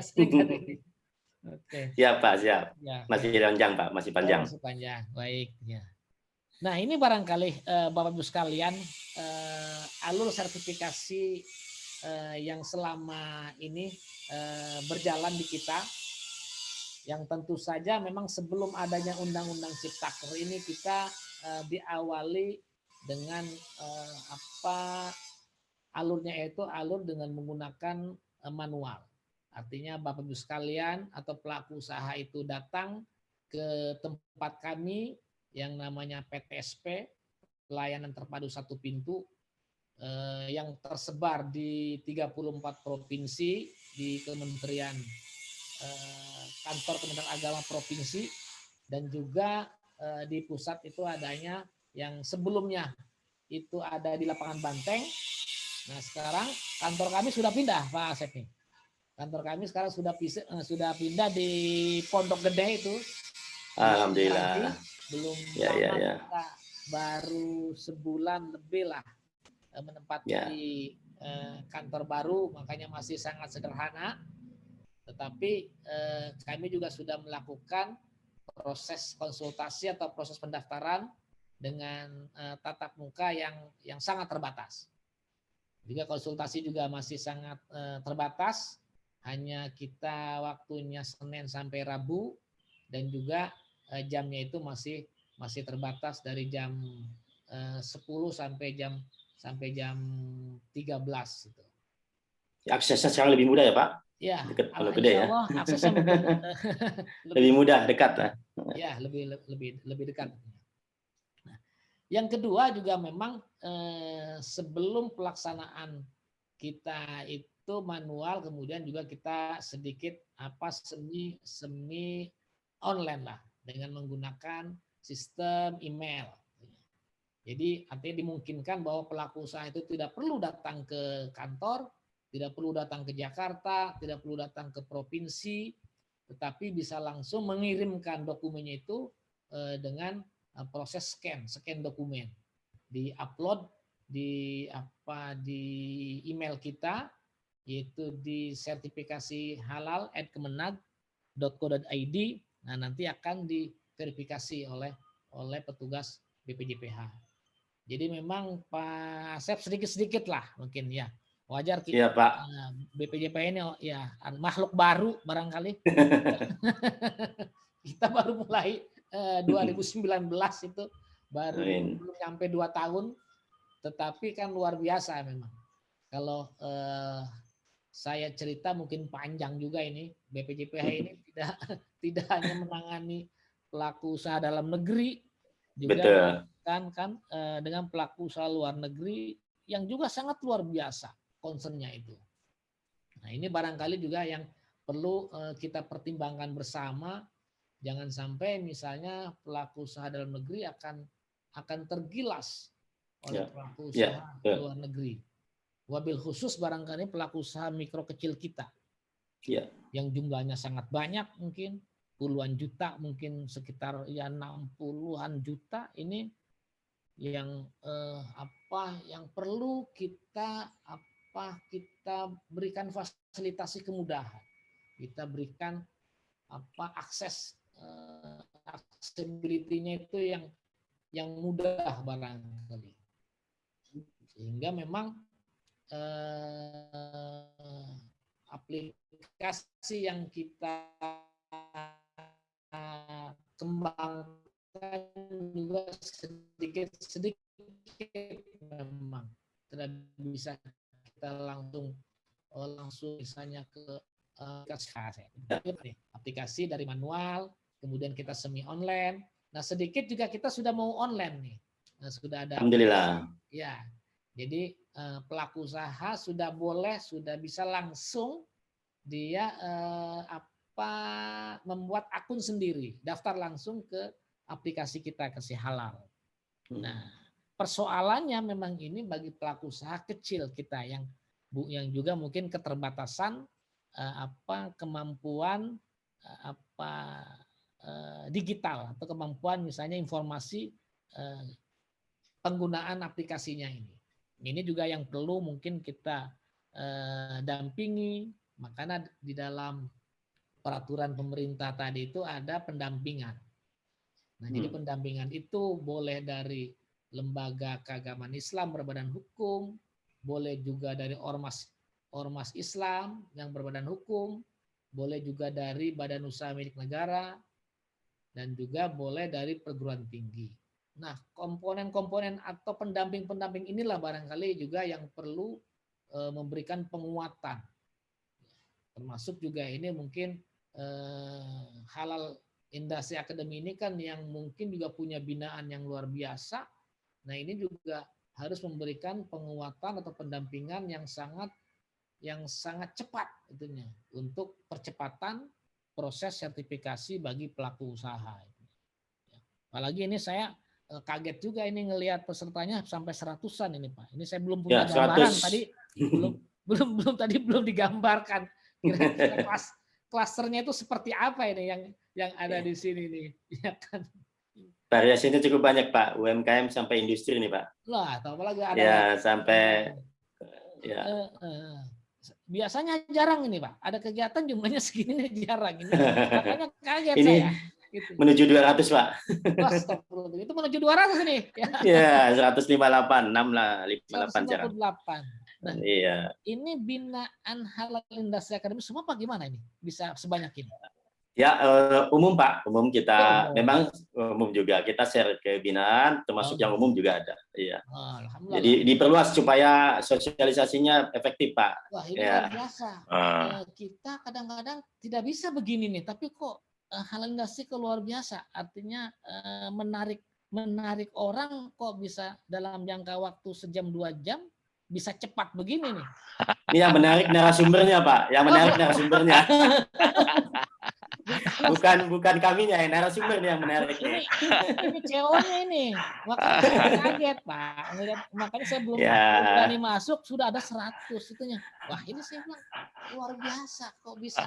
Oke. Siap, Pak, siap. Ya, masih panjang, Pak, masih panjang. Masih panjang, baik. Ya. Nah ini barangkali Bapak Ibu sekalian alur sertifikasi yang selama ini berjalan di kita, yang tentu saja memang sebelum adanya Undang-Undang Ciptaker ini kita diawali dengan alurnya, yaitu alur dengan menggunakan manual. Artinya Bapak Ibu sekalian atau pelaku usaha itu datang ke tempat kami yang namanya PTSP, pelayanan terpadu satu pintu, yang tersebar di 34 provinsi di Kementerian Kantor Kementerian Agama Provinsi, dan juga di pusat itu adanya yang sebelumnya itu ada di lapangan Banteng. Nah sekarang kantor kami sudah pindah, Pak Asep nih. Kantor kami sekarang sudah pindah di Pondok Gede itu. Alhamdulillah. Belum ya, lama ya. kita baru sebulan lebih lah menempati kantor baru, makanya masih sangat sederhana. Tetapi kami juga sudah melakukan proses konsultasi atau proses pendaftaran dengan tatap muka yang sangat terbatas. Juga konsultasi juga masih sangat terbatas. Hanya kita waktunya Senin sampai Rabu, dan juga jamnya itu masih terbatas dari jam 10 sampai jam 13 gitu. Aksesnya sekarang lebih mudah ya, Pak? Ya, dekat Pondok Gede ya. Allah, aksesnya mungkin lebih mudah, dekat lah. Ya, lebih dekat. Nah, yang kedua juga memang sebelum pelaksanaan kita itu manual, kemudian juga kita sedikit semi online lah dengan menggunakan sistem email. Jadi artinya dimungkinkan bahwa pelaku usaha itu tidak perlu datang ke kantor, tidak perlu datang ke Jakarta, tidak perlu datang ke provinsi, tetapi bisa langsung mengirimkan dokumennya itu dengan proses scan dokumen, di-upload di email kita, yaitu di sertifikasi halal@kemenag.co.id. Nah, nanti akan diverifikasi oleh petugas BPJPH. Jadi memang Pak Asep sedikit-sedikit lah mungkin ya. Wajar kita Iya, Pak. BPJPH ini ya makhluk baru barangkali. Kita baru mulai 2019 itu baru belum sampai 2 tahun, tetapi kan luar biasa memang. Kalau saya cerita mungkin panjang juga ini. BPJPH ini tidak hanya menangani pelaku usaha dalam negeri, juga kan dengan pelaku usaha luar negeri yang juga sangat luar biasa concernnya itu. Nah ini barangkali juga yang perlu kita pertimbangkan bersama. Jangan sampai misalnya pelaku usaha dalam negeri akan tergilas oleh pelaku usaha luar negeri. Wabil khusus barangkali pelaku usaha mikro kecil kita, yang jumlahnya sangat banyak, mungkin puluhan juta, mungkin sekitar ya 60-an juta ini yang yang perlu kita berikan fasilitasi kemudahan, kita berikan akses accessibility-nya itu yang mudah barangkali, sehingga memang aplikasi yang kita kembangkan juga sedikit memang tidak bisa kita langsung misalnya ke aplikasi dari manual, kemudian kita semi online. Nah sedikit juga kita sudah mau online nih. Nah, sudah ada. Alhamdulillah. Ya, jadi pelaku usaha sudah bisa langsung dia membuat akun sendiri, daftar langsung ke aplikasi kita Kasih Halal. Nah, persoalannya memang ini bagi pelaku usaha kecil kita yang juga mungkin keterbatasan kemampuan digital atau kemampuan misalnya informasi penggunaan aplikasinya ini. Ini juga yang perlu mungkin kita dampingi. Makanya di dalam peraturan pemerintah tadi itu ada pendampingan. Nah, jadi pendampingan itu boleh dari lembaga keagamaan Islam berbadan hukum, boleh juga dari ormas Islam yang berbadan hukum, boleh juga dari badan usaha milik negara, dan juga boleh dari perguruan tinggi. Nah, komponen-komponen atau pendamping-pendamping inilah barangkali juga yang perlu memberikan penguatan. Termasuk juga ini mungkin Halal Industri Academy ini kan yang mungkin juga punya binaan yang luar biasa. Nah, ini juga harus memberikan penguatan atau pendampingan yang sangat cepat itunya untuk percepatan proses sertifikasi bagi pelaku usaha. Apalagi ini saya kaget juga ini ngelihat pesertanya sampai 100-an ini Pak. Ini saya belum punya gambaran tadi, belum digambarkan. Kira-kira klasternya itu seperti apa ini yang ada di sini nih, ya kan? Variasinya cukup banyak Pak, UMKM sampai industri nih Pak. Lah, apalagi ada. Ya sampai. Ya. Biasanya jarang ini Pak, ada kegiatan jumlahnya segini jarang ini. Makanya kaget ini saya. Gitu. Menuju 200 Pak. Itu menuju 200 nih. Ya 158, 6 lah, 58 jarang. 158. Nah, iya. Ini binaan Halal Industri Academy semua Pak gimana ini? Bisa sebanyak ini? Ya umum Pak, umum kita memang umum juga kita share ke binaan, termasuk yang umum juga ada. Iya. Jadi diperluas supaya sosialisasinya efektif Pak. Wah ini luar biasa. Kita kadang-kadang tidak bisa begini nih, tapi kok Halal Industri kok luar biasa. Artinya menarik orang kok bisa dalam jangka waktu sejam 2 jam bisa cepat begini nih. Ini yang menarik narasumbernya Pak, yang menarik narasumbernya. Bukan kaminya, narasumber yang menarik. Ini CEO-nya ini. Makanya saya kaget Pak. Makanya saya belum berani masuk sudah ada 100 itunya. Wah ini saya bilang luar biasa kok bisa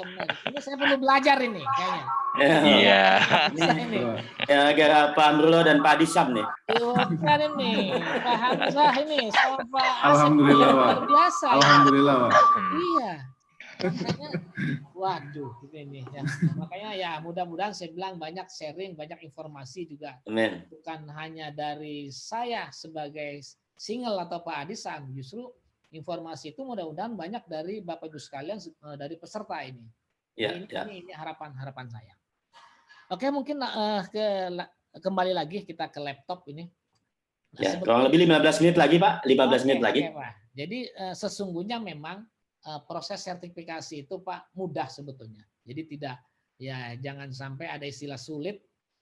menarik. Ini saya perlu belajar ini kayaknya. Iya. Ini. Ya gara Pak Amrullah dan Pak Adisam nih. Bukan ini Pak Hamzah ini sama Pak Asep. Alhamdulillah Pak. Luar biasa. Alhamdulillah Pak. Iya. Makanya, waduh, ini ya. Makanya ya mudah-mudahan saya bilang banyak sharing, banyak informasi juga. Amin. Bukan hanya dari saya sebagai single atau Pak Adisam, justru informasi itu mudah-mudahan banyak dari Bapak Ibu sekalian dari peserta ini. Ya, Ini harapan saya. Oke, mungkin kembali lagi kita ke laptop ini. Nah, ya, kurang lebih 15 menit lagi, Pak. 15 menit lagi. Oke, Pak. Jadi sesungguhnya memang proses sertifikasi itu Pak mudah sebetulnya. Jadi tidak, ya jangan sampai ada istilah sulit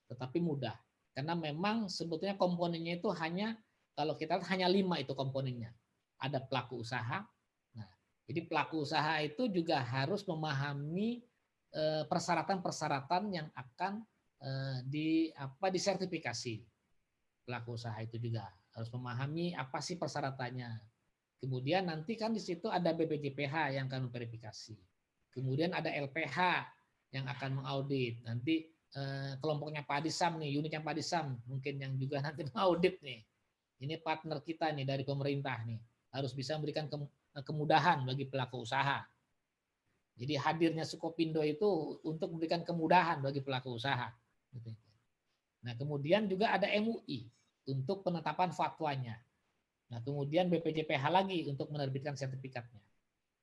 tetapi mudah. Karena memang sebetulnya komponennya itu hanya, kalau kita lihat hanya 5 itu komponennya. Ada pelaku usaha. Nah, jadi pelaku usaha itu juga harus memahami persyaratan-persyaratan yang akan disertifikasi. Pelaku usaha itu juga harus memahami apa sih persyaratannya. Kemudian nanti kan di situ ada BPJPH yang akan memverifikasi. Kemudian ada LPH yang akan mengaudit. Nanti kelompoknya Pak Adisam nih, unitnya Pak Adisam mungkin yang juga nanti mengaudit nih. Ini partner kita nih dari pemerintah nih. Harus bisa memberikan kemudahan bagi pelaku usaha. Jadi hadirnya Sukopindo itu untuk memberikan kemudahan bagi pelaku usaha. Nah, kemudian juga ada MUI untuk penetapan fatwanya. Nah, kemudian BPJPH lagi untuk menerbitkan sertifikatnya.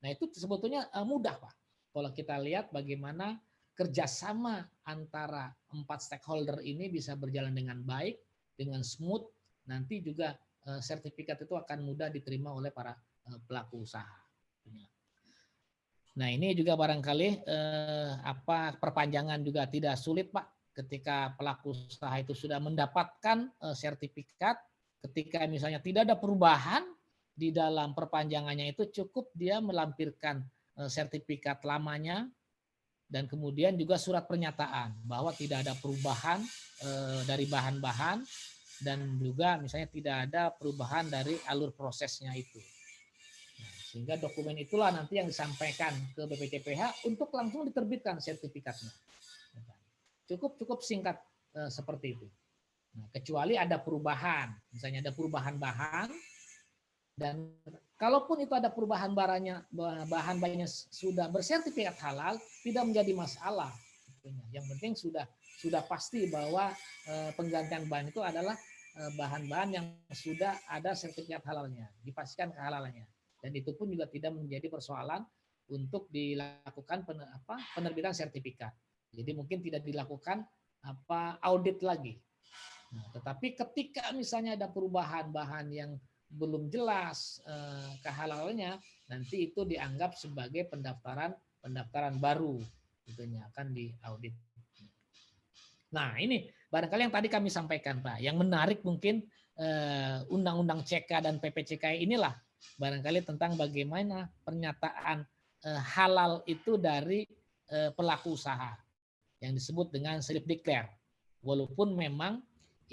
Nah, itu sebetulnya mudah, Pak. Kalau kita lihat bagaimana kerjasama antara 4 stakeholder ini bisa berjalan dengan baik, dengan smooth, nanti juga sertifikat itu akan mudah diterima oleh para pelaku usaha. Nah, ini juga barangkali perpanjangan juga tidak sulit, Pak. Ketika pelaku usaha itu sudah mendapatkan sertifikat, ketika misalnya tidak ada perubahan di dalam perpanjangannya itu cukup dia melampirkan sertifikat lamanya dan kemudian juga surat pernyataan bahwa tidak ada perubahan dari bahan-bahan dan juga misalnya tidak ada perubahan dari alur prosesnya itu. Sehingga dokumen itulah nanti yang disampaikan ke BPJPH untuk langsung diterbitkan sertifikatnya. Cukup singkat seperti itu. Nah, kecuali ada perubahan, misalnya ada perubahan bahan, dan kalaupun itu ada perubahan bahan-bahannya sudah bersertifikat halal, tidak menjadi masalah. Yang penting sudah pasti bahwa penggantian bahan itu adalah bahan-bahan yang sudah ada sertifikat halalnya, dipastikan kehalalannya. Dan itu pun juga tidak menjadi persoalan untuk dilakukan penerbitan sertifikat. Jadi mungkin tidak dilakukan audit lagi. Nah, tetapi ketika misalnya ada perubahan bahan yang belum jelas kehalalannya, nanti itu dianggap sebagai pendaftaran baru, itunya akan diaudit. Nah, ini barangkali yang tadi kami sampaikan, Pak. Yang menarik mungkin Undang-Undang CK dan PPCK inilah barangkali tentang bagaimana pernyataan halal itu dari pelaku usaha yang disebut dengan self declare. Walaupun memang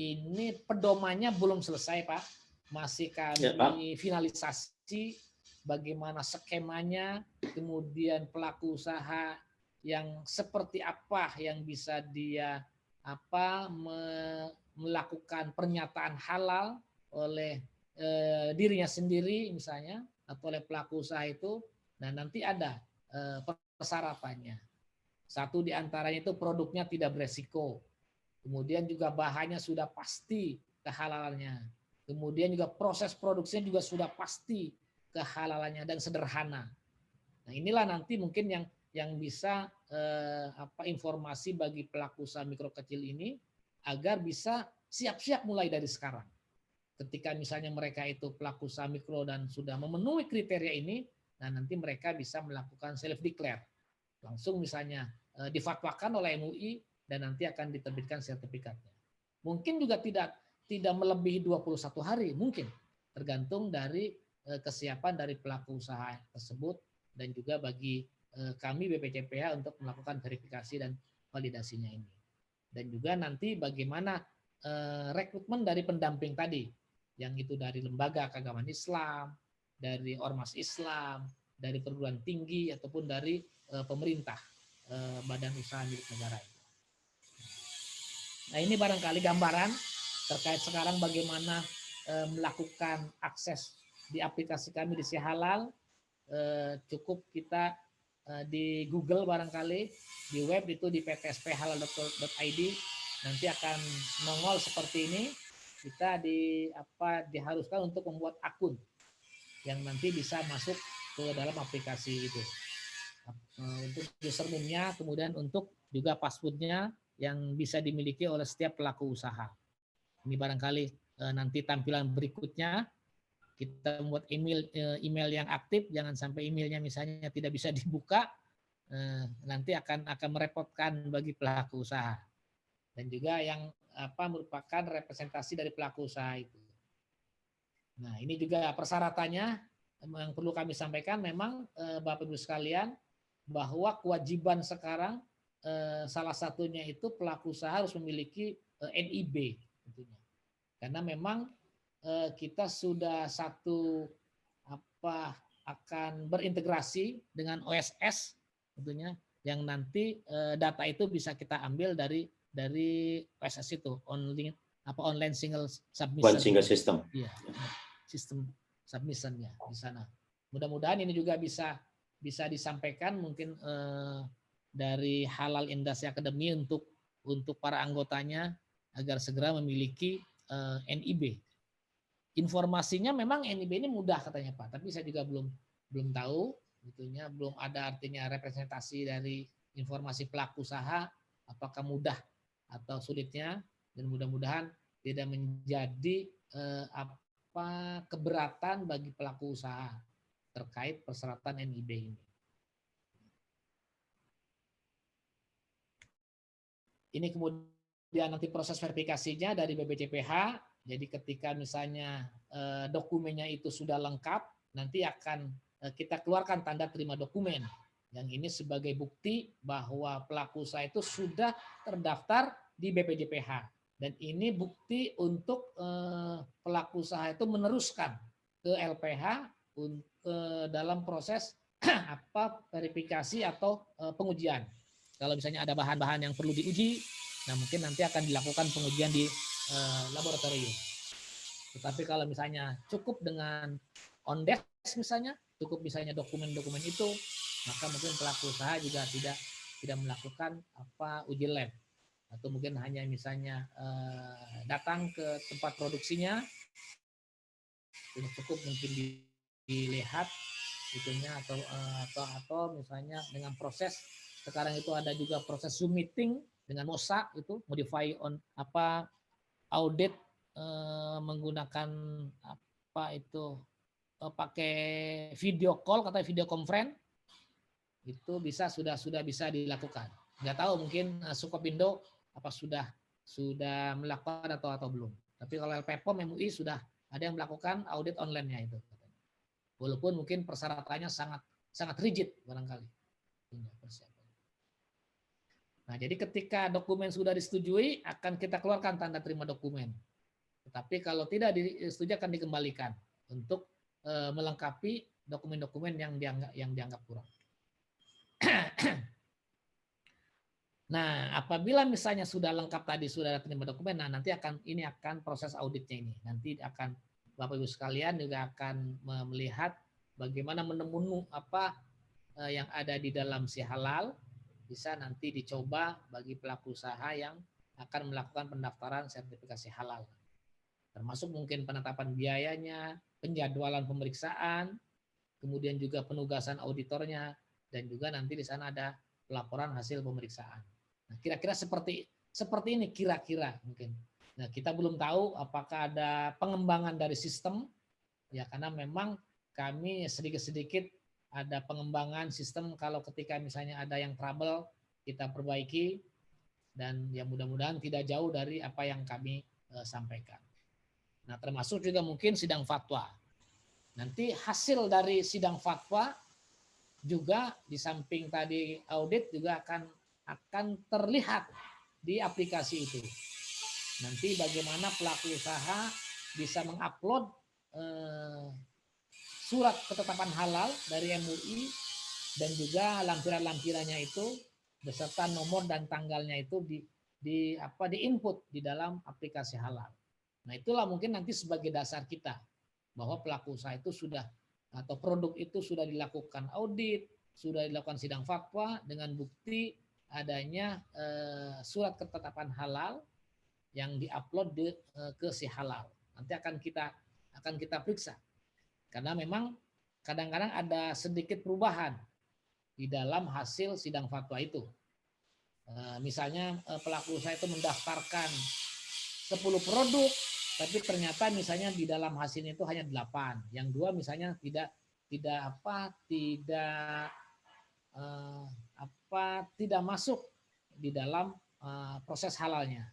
ini pedomannya belum selesai, Pak. Masih kami finalisasi bagaimana skemanya, kemudian pelaku usaha yang seperti apa yang bisa dia melakukan pernyataan halal oleh dirinya sendiri misalnya atau oleh pelaku usaha itu. Nah, nanti ada persyaratannya. Satu di antaranya itu produknya tidak beresiko. Kemudian juga bahannya sudah pasti kehalalannya. Kemudian juga proses produksinya juga sudah pasti kehalalannya dan sederhana. Nah, inilah nanti mungkin yang bisa informasi bagi pelaku usaha mikro kecil ini agar bisa siap-siap mulai dari sekarang. Ketika misalnya mereka itu pelaku usaha mikro dan sudah memenuhi kriteria ini, nah nanti mereka bisa melakukan self declare. Langsung misalnya difatwakan oleh MUI dan nanti akan diterbitkan sertifikatnya. Mungkin juga tidak melebihi 21 hari, mungkin tergantung dari kesiapan dari pelaku usaha tersebut dan juga bagi kami BPJPH untuk melakukan verifikasi dan validasinya ini. Dan juga nanti bagaimana rekrutmen dari pendamping tadi, yang itu dari lembaga keagamaan Islam, dari ormas Islam, dari perguruan tinggi ataupun dari pemerintah, badan usaha milik negara. Nah, ini barangkali gambaran terkait sekarang bagaimana melakukan akses di aplikasi kami di Si Halal. Cukup kita di Google barangkali, di web itu di ptsphalal.id nanti akan nongol seperti ini. Kita diharuskan untuk membuat akun yang nanti bisa masuk ke dalam aplikasi itu. Untuk username-nya, kemudian untuk juga password-nya yang bisa dimiliki oleh setiap pelaku usaha. Ini barangkali nanti tampilan berikutnya. Kita membuat email yang aktif, jangan sampai emailnya misalnya tidak bisa dibuka, nanti akan merepotkan bagi pelaku usaha. Dan juga yang merupakan representasi dari pelaku usaha itu. Nah, ini juga persyaratannya yang perlu kami sampaikan memang Bapak Ibu sekalian, bahwa kewajiban sekarang salah satunya itu pelaku usaha harus memiliki NIB tentunya. Karena memang kita sudah akan berintegrasi dengan OSS tentunya, yang nanti data itu bisa kita ambil dari OSS itu, online single submission. One single system. Iya, sistem submissionnya di sana. Mudah-mudahan ini juga bisa disampaikan mungkin dari Halal Industry Academy untuk para anggotanya agar segera memiliki NIB. Informasinya memang NIB ini mudah katanya Pak, tapi saya juga belum tahu, tentunya belum ada artinya representasi dari informasi pelaku usaha apakah mudah atau sulitnya, dan mudah-mudahan tidak menjadi keberatan bagi pelaku usaha terkait persyaratan NIB ini. Ini kemudian nanti proses verifikasinya dari BPJPH. Jadi ketika misalnya dokumennya itu sudah lengkap, nanti akan kita keluarkan tanda terima dokumen. Yang ini sebagai bukti bahwa pelaku usaha itu sudah terdaftar di BPJPH. Dan ini bukti untuk pelaku usaha itu meneruskan ke LPH dalam proses verifikasi atau pengujian. Kalau misalnya ada bahan-bahan yang perlu diuji, nah mungkin nanti akan dilakukan pengujian di laboratorium. Tetapi kalau misalnya cukup dengan on-desk misalnya, cukup misalnya dokumen-dokumen itu, maka mungkin pelaku usaha juga tidak melakukan uji lab, atau mungkin hanya misalnya datang ke tempat produksinya, cukup mungkin dilihat itunya, atau misalnya dengan proses sekarang itu ada juga proses Zoom meeting dengan MOSA itu modify on audit menggunakan pakai video call, katanya video conference itu sudah bisa dilakukan. Nggak tahu mungkin Sukopindo sudah melakukan atau belum. Tapi kalau LPPOM MUI sudah ada yang melakukan audit online-nya itu. Walaupun mungkin persyaratannya sangat rigid barangkali. Nah, jadi ketika dokumen sudah disetujui, akan kita keluarkan tanda terima dokumen. Tetapi kalau tidak disetujui akan dikembalikan untuk melengkapi dokumen-dokumen yang dianggap kurang. Nah, apabila misalnya sudah lengkap tadi, sudah ada terima dokumen, nah nanti ini akan proses auditnya ini. Nanti akan Bapak Ibu sekalian juga akan melihat bagaimana menu yang ada di dalam si halal bisa nanti dicoba bagi pelaku usaha yang akan melakukan pendaftaran sertifikasi halal. Termasuk mungkin penetapan biayanya, penjadwalan pemeriksaan, kemudian juga penugasan auditornya, dan juga nanti di sana ada pelaporan hasil pemeriksaan. Nah, kira-kira seperti ini kira-kira mungkin. Nah, kita belum tahu apakah ada pengembangan dari sistem, ya karena memang kami sedikit-sedikit ada pengembangan sistem, kalau ketika misalnya ada yang trouble kita perbaiki, dan ya mudah-mudahan tidak jauh dari apa yang kami sampaikan. Nah, termasuk juga mungkin sidang fatwa. Nanti hasil dari sidang fatwa juga di samping tadi audit juga akan terlihat di aplikasi itu. Nanti bagaimana pelaku usaha bisa mengupload surat ketetapan halal dari MUI dan juga lampiran-lampirannya itu beserta nomor dan tanggalnya itu di input di dalam aplikasi halal. Nah, itulah mungkin nanti sebagai dasar kita bahwa pelaku usaha itu sudah atau produk itu sudah dilakukan audit, sudah dilakukan sidang fatwa dengan bukti adanya surat ketetapan halal yang diupload ke si halal. Nanti akan kita periksa. Karena memang kadang-kadang ada sedikit perubahan di dalam hasil sidang fatwa itu. Misalnya pelaku usaha itu mendaftarkan 10 produk, tapi ternyata misalnya di dalam hasilnya itu hanya 8. Yang 2 misalnya tidak masuk di dalam proses halalnya.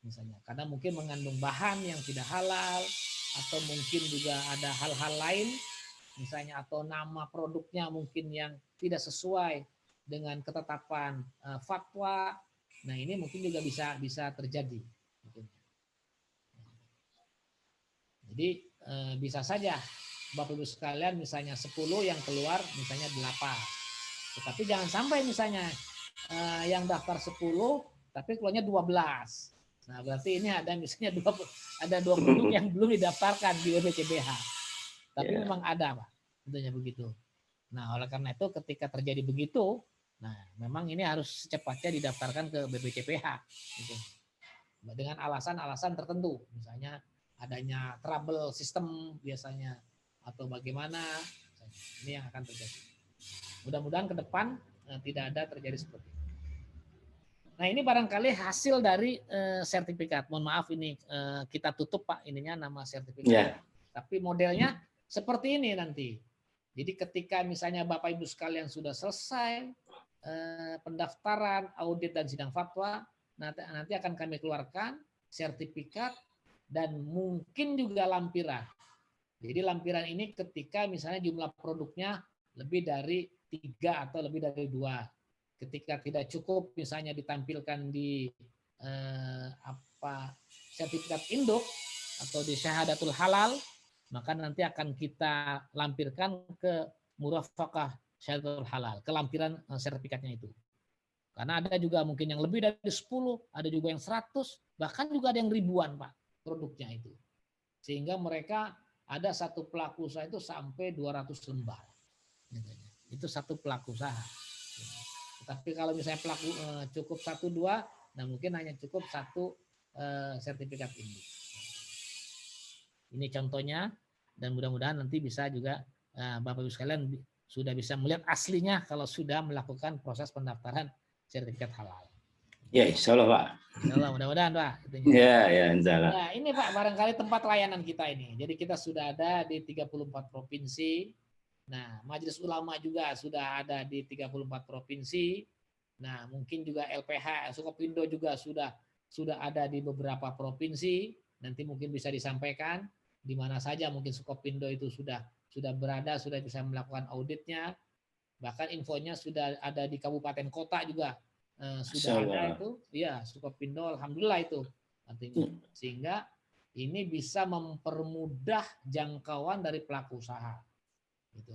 Misalnya karena mungkin mengandung bahan yang tidak halal, atau mungkin juga ada hal-hal lain misalnya, atau nama produknya mungkin yang tidak sesuai dengan ketetapan fatwa. Nah, ini mungkin juga bisa terjadi. Jadi bisa saja Bapak Ibu sekalian misalnya 10 yang keluar misalnya 8. Tetapi jangan sampai misalnya yang daftar 10 tapi keluarnya 12. Nah, berarti ini ada misalnya ada 2 produk yang belum didaftarkan di BPCBH. Tapi memang ada, Pak. Tentunya begitu. Nah, oleh karena itu ketika terjadi begitu, nah memang ini harus secepatnya didaftarkan ke BPCPH gitu. Dengan alasan-alasan tertentu, misalnya adanya trouble sistem biasanya atau bagaimana, ini yang akan terjadi. Mudah-mudahan ke depan tidak ada terjadi seperti itu. Nah, ini barangkali hasil dari sertifikat. Mohon maaf ini kita tutup Pak ininya nama sertifikat. Tapi modelnya seperti ini nanti. Jadi ketika misalnya Bapak Ibu sekalian sudah selesai pendaftaran, audit dan sidang fatwa, nanti akan kami keluarkan sertifikat dan mungkin juga lampiran. Jadi lampiran ini ketika misalnya jumlah produknya lebih dari 3 atau lebih dari 2. Ketika tidak cukup misalnya ditampilkan di sertifikat induk atau di syahadatul halal, maka nanti akan kita lampirkan ke murafaqah syahadatul halal, ke lampiran sertifikatnya itu. Karena ada juga mungkin yang lebih dari 10, ada juga yang 100, bahkan juga ada yang ribuan Pak produknya itu. Sehingga mereka ada satu pelaku usaha itu sampai 200 lembar. Itu satu pelaku usaha. Tapi kalau misalnya pelaku cukup 1-2, nah mungkin hanya cukup 1 sertifikat induk. Ini contohnya, dan mudah-mudahan nanti bisa juga Bapak Ibu sekalian sudah bisa melihat aslinya kalau sudah melakukan proses pendaftaran sertifikat halal. Ya, insya Allah Pak. Insya Allah, mudah-mudahan Pak. Ya, insya Allah. Nah, ini Pak barangkali tempat layanan kita ini. Jadi kita sudah ada di 34 provinsi. Nah, Majelis Ulama juga sudah ada di 34 provinsi. Nah, mungkin juga LPH, Sukopindo juga sudah ada di beberapa provinsi. Nanti mungkin bisa disampaikan di mana saja mungkin Sukopindo itu sudah berada, sudah bisa melakukan auditnya. Bahkan infonya sudah ada di kabupaten kota juga sudah ada itu. Ya, Sukopindo alhamdulillah itu artinya. Sehingga ini bisa mempermudah jangkauan dari pelaku usaha. Gitu.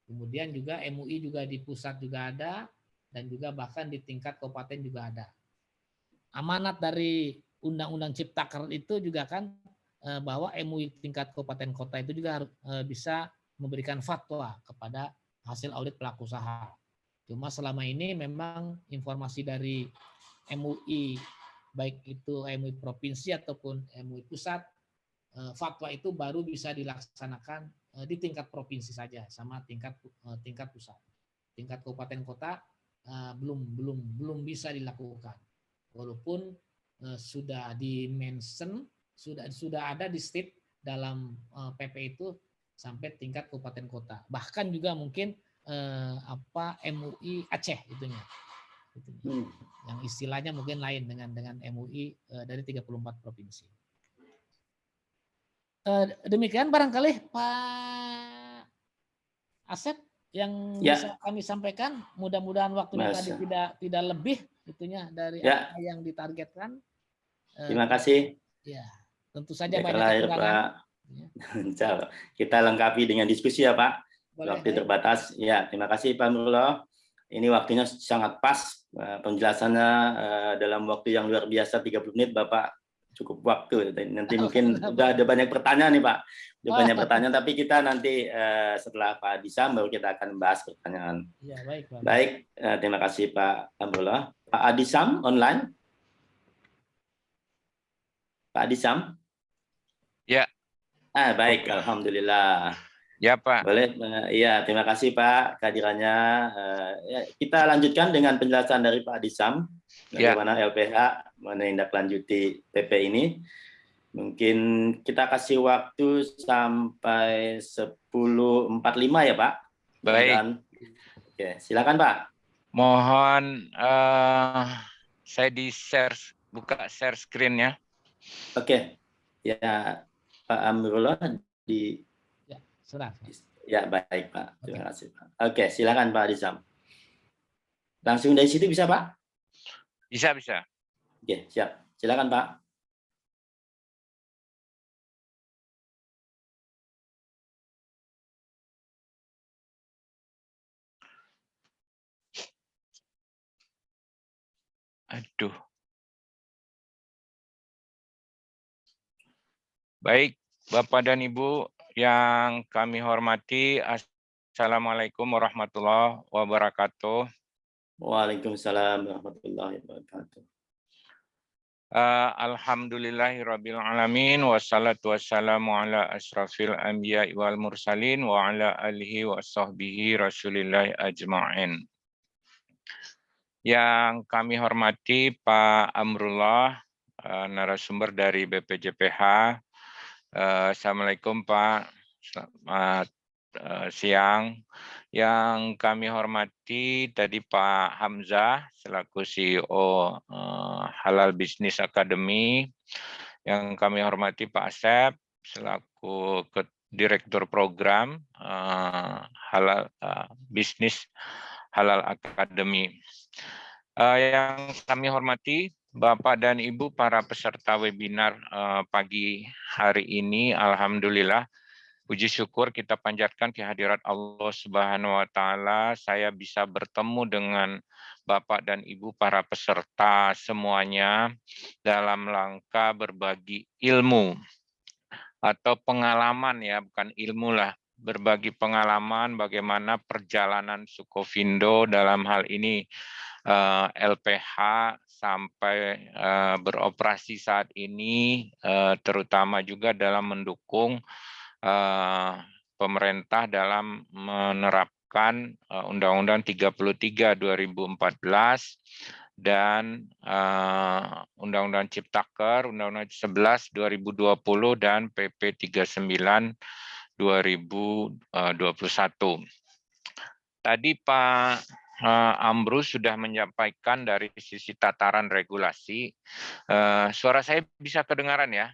Kemudian juga MUI juga di pusat juga ada, dan juga bahkan di tingkat kabupaten juga ada. Amanat dari Undang-Undang Ciptaker itu juga kan bahwa MUI tingkat kabupaten kota itu juga harus bisa memberikan fatwa kepada hasil audit pelaku usaha. Cuma selama ini memang informasi dari MUI, baik itu MUI provinsi ataupun MUI pusat, fatwa itu baru bisa dilaksanakan di tingkat provinsi saja sama tingkat pusat. Tingkat kabupaten kota belum bisa dilakukan. Walaupun sudah di-mention, sudah ada di state dalam PP itu sampai tingkat kabupaten kota. Bahkan juga mungkin MUI Aceh itunya. Yang istilahnya mungkin lain dengan MUI dari 34 provinsi. Demikian barangkali Pak Asep yang bisa kami sampaikan. Mudah-mudahan waktunya tadi tidak lebih itunya dari apa yang ditargetkan. Terima kasih. Ya, tentu saja banyak kekurangan. Pak. Kita lengkapi dengan diskusi ya Pak. Waktu terbatas. Ya, terima kasih Pak Nurullah. Ini waktunya sangat pas. Penjelasannya dalam waktu yang luar biasa 30 menit Bapak cukup waktu. Nanti mungkin udah ada banyak pertanyaan nih Pak. Udah banyak pertanyaan, tapi kita nanti setelah Pak Adisam baru kita akan bahas pertanyaan. Ya, baik, Pak. Baik, terima kasih Pak Amrullah. Pak Adisam online? Pak Adisam? Ya. Baik, Oke. Alhamdulillah. Ya Pak. Boleh, iya terima kasih Pak kehadirannya. Ya, kita lanjutkan dengan penjelasan dari Pak Adisam bagaimana LPH menindaklanjuti PP ini. Mungkin kita kasih waktu sampai 10.45 ya Pak. Baik. Dan, oke, silakan Pak. Mohon saya di-share, buka share screen-nya. Oke, ya Pak Amrullah di. Ya, sudah. Ya baik Pak, terima kasih Pak. Oke, silakan Pak Adisam. Langsung dari situ bisa Pak? Bisa. Oke, siap. Silakan Pak. Aduh. Baik, Bapak dan Ibu yang kami hormati, Assalamualaikum warahmatullahi wabarakatuh. Waalaikumsalam warahmatullahi wabarakatuh. Alhamdulillahirabbil alamin wassalatu wassalamu ala asrafil anbiya'i wal mursalin wa ala alihi wa sahbihi rasulillah ajma'in. Yang kami hormati Pak Amrullah, narasumber dari BPJPH. Assalamualaikum Pak, selamat siang. Yang kami hormati tadi Pak Hamzah selaku CEO Halal Business Academy. Yang kami hormati Pak Asep selaku Direktur Program Halal Business Halal Academy. Yang kami hormati Bapak dan Ibu para peserta webinar pagi hari ini, alhamdulillah puji syukur kita panjatkan kehadirat Allah Subhanahu wa taala, saya bisa bertemu dengan Bapak dan Ibu para peserta semuanya dalam rangka berbagi ilmu atau pengalaman ya, bukan ilmu lah. Berbagi pengalaman bagaimana perjalanan Sukovindo dalam hal ini LPH sampai beroperasi saat ini, terutama juga dalam mendukung pemerintah dalam menerapkan Undang-Undang 33 2014 dan Undang-Undang Ciptaker, Undang-Undang 11 2020 dan PP 39 2021. Tadi Pak Amru sudah menyampaikan dari sisi tataran regulasi. Suara saya bisa kedengaran ya?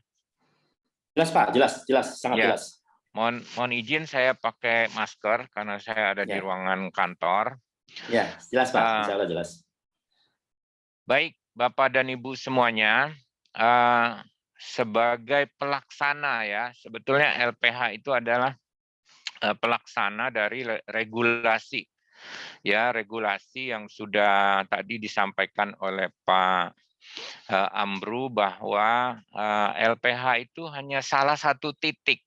Jelas Pak, jelas, sangat ya. jelas. Mohon izin saya pakai masker karena saya ada di ruangan kantor. Ya, jelas Pak, insya Allah jelas. Baik, Bapak dan Ibu semuanya, sebagai pelaksana ya, sebetulnya LPH itu adalah pelaksana dari regulasi. Ya, regulasi yang sudah tadi disampaikan oleh Pak Amru bahwa LPH itu hanya salah satu titik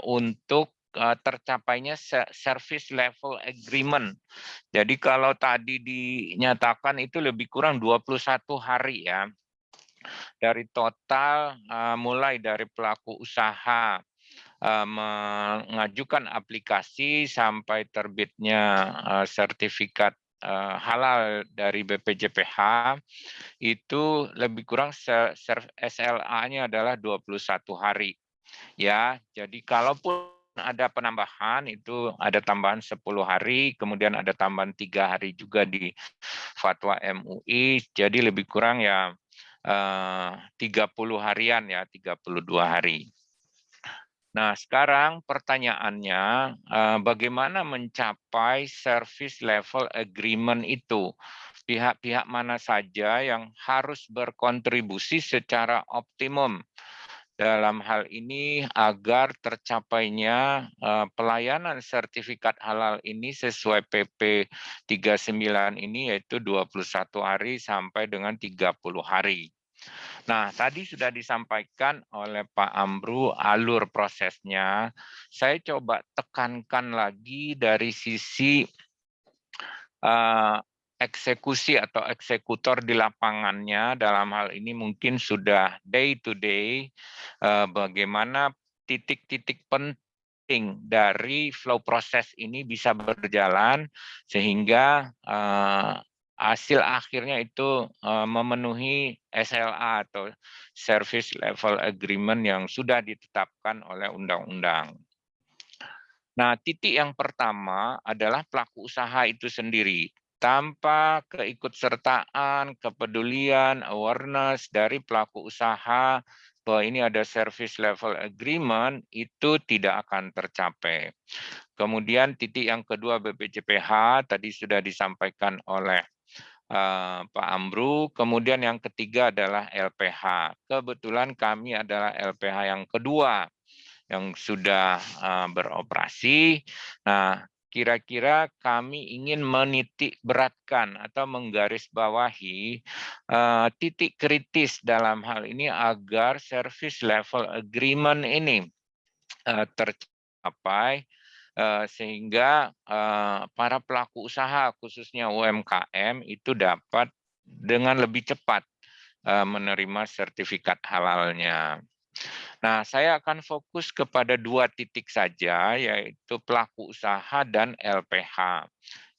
untuk tercapainya service level agreement. Jadi kalau tadi dinyatakan itu lebih kurang 21 hari ya. Dari total mulai dari pelaku usaha mengajukan aplikasi sampai terbitnya sertifikat halal dari BPJPH itu lebih kurang SLA-nya adalah 21 hari. Ya, jadi kalaupun ada penambahan itu ada tambahan 10 hari, kemudian ada tambahan 3 hari juga di fatwa MUI, jadi lebih kurang ya 30 harian ya, 32 hari. Nah, sekarang pertanyaannya, bagaimana mencapai service level agreement itu? Pihak-pihak mana saja yang harus berkontribusi secara optimum dalam hal ini agar tercapainya pelayanan sertifikat halal ini sesuai PP 39 ini, yaitu 21 hari sampai dengan 30 hari. Nah, tadi sudah disampaikan oleh Pak Amru alur prosesnya. Saya coba tekankan lagi dari sisi eksekusi atau eksekutor di lapangannya. Dalam hal ini mungkin sudah day to day bagaimana titik-titik penting dari flow proses ini bisa berjalan sehingga hasil akhirnya itu memenuhi SLA atau Service Level Agreement yang sudah ditetapkan oleh undang-undang. Nah, titik yang pertama adalah pelaku usaha itu sendiri. Tanpa keikutsertaan, kepedulian, awareness dari pelaku usaha bahwa ini ada service level agreement, itu tidak akan tercapai. Kemudian titik yang kedua BPJPH, tadi sudah disampaikan oleh Pak Amru. Kemudian yang ketiga adalah LPH. Kebetulan kami adalah LPH yang kedua yang sudah beroperasi. Nah, kira-kira kami ingin menitik beratkan atau menggarisbawahi titik kritis dalam hal ini agar service level agreement ini tercapai sehingga para pelaku usaha khususnya UMKM itu dapat dengan lebih cepat menerima sertifikat halalnya. Nah, saya akan fokus kepada dua titik saja, yaitu pelaku usaha dan LPH.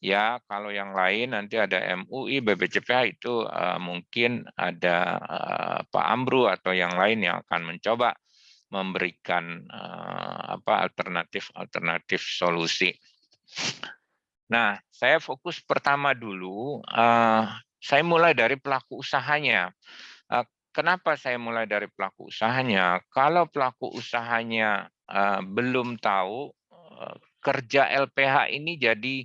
Ya, kalau yang lain nanti ada MUI, BPJPH itu mungkin ada Pak Amru atau yang lain yang akan mencoba memberikan alternatif solusi. Nah, saya fokus pertama dulu. Saya mulai dari pelaku usahanya. Kenapa saya mulai dari pelaku usahanya? Kalau pelaku usahanya belum tahu, kerja LPH ini jadi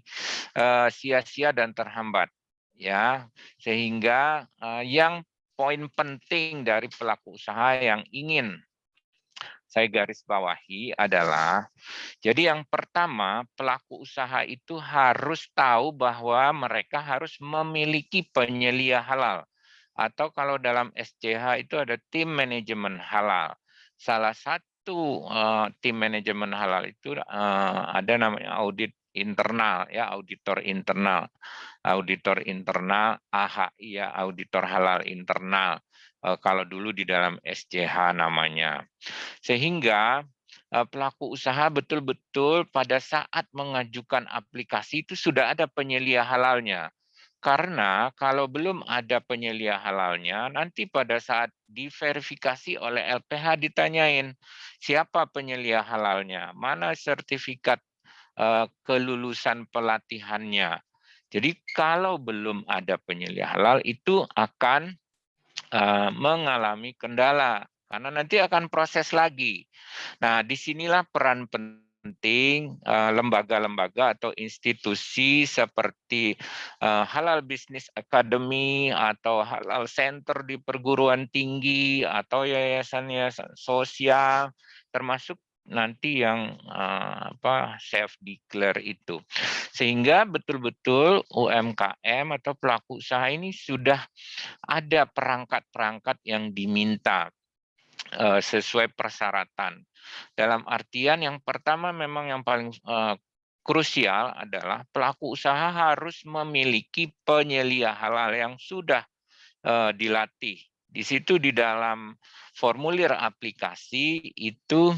sia-sia dan terhambat, ya. Sehingga yang poin penting dari pelaku usaha yang ingin saya garis bawahi adalah, jadi yang pertama pelaku usaha itu harus tahu bahwa mereka harus memiliki penyelia halal. Atau kalau dalam SCH itu ada tim manajemen halal. Salah satu tim manajemen halal itu ada namanya audit internal, ya, auditor internal AHI, ya, auditor halal internal. Kalau dulu di dalam SCH namanya. Sehingga pelaku usaha betul-betul pada saat mengajukan aplikasi itu sudah ada penyelia halalnya. Karena kalau belum ada penyelia halalnya, nanti pada saat diverifikasi oleh LPH ditanyain, siapa penyelia halalnya, mana sertifikat kelulusan pelatihannya. Jadi kalau belum ada penyelia halal, itu akan mengalami kendala, karena nanti akan proses lagi. Nah, disinilah peran penting lembaga-lembaga atau institusi seperti Halal Business Academy atau Halal Center di perguruan tinggi atau yayasan-yayasan sosial, termasuk nanti yang self declare itu, sehingga betul-betul UMKM atau pelaku usaha ini sudah ada perangkat-perangkat yang diminta sesuai persyaratan. Dalam artian yang pertama memang yang paling krusial adalah pelaku usaha harus memiliki penyelia halal yang sudah dilatih. Di situ di dalam formulir aplikasi itu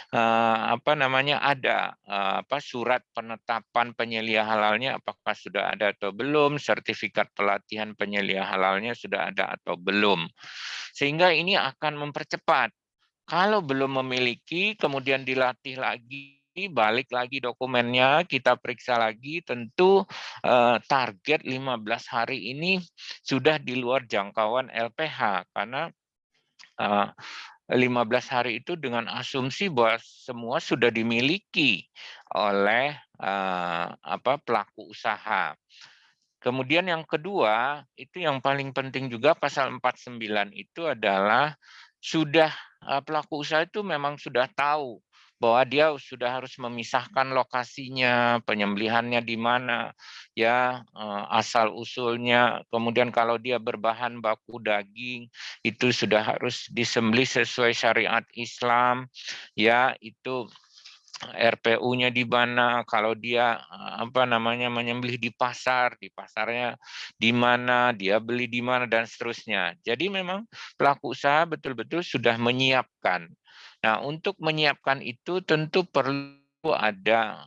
ada surat penetapan penyelia halalnya apakah sudah ada atau belum, sertifikat pelatihan penyelia halalnya sudah ada atau belum. Sehingga ini akan mempercepat. Kalau belum memiliki, kemudian dilatih lagi, balik lagi dokumennya, kita periksa lagi, tentu target 15 hari ini sudah di luar jangkauan LPH, karena 15 hari itu dengan asumsi bahwa semua sudah dimiliki oleh pelaku usaha. Kemudian yang kedua, itu yang paling penting juga pasal 49 itu adalah sudah pelaku usaha itu memang sudah tahu bahwa dia sudah harus memisahkan lokasinya, penyembelihannya di mana, ya, asal usulnya. Kemudian kalau dia berbahan baku daging, itu sudah harus disembelih sesuai syariat Islam, ya, itu RPU-nya di mana, kalau dia menyembelih di pasarnya di mana, dia beli di mana dan seterusnya. Jadi memang pelaku usaha betul-betul sudah menyiapkan. Nah, untuk menyiapkan itu tentu perlu ada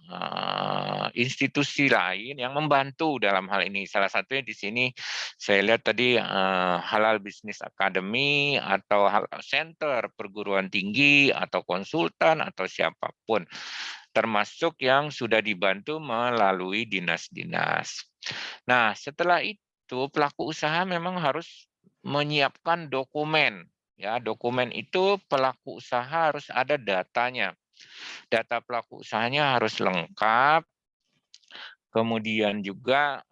institusi lain yang membantu dalam hal ini. Salah satunya di sini saya lihat tadi Halal Business Academy atau Halal Center, perguruan tinggi atau konsultan atau siapapun, termasuk yang sudah dibantu melalui dinas-dinas. Nah, setelah itu pelaku usaha memang harus menyiapkan dokumen. Ya, dokumen itu pelaku usaha harus ada datanya. Data pelaku usahanya harus lengkap. Kemudian juga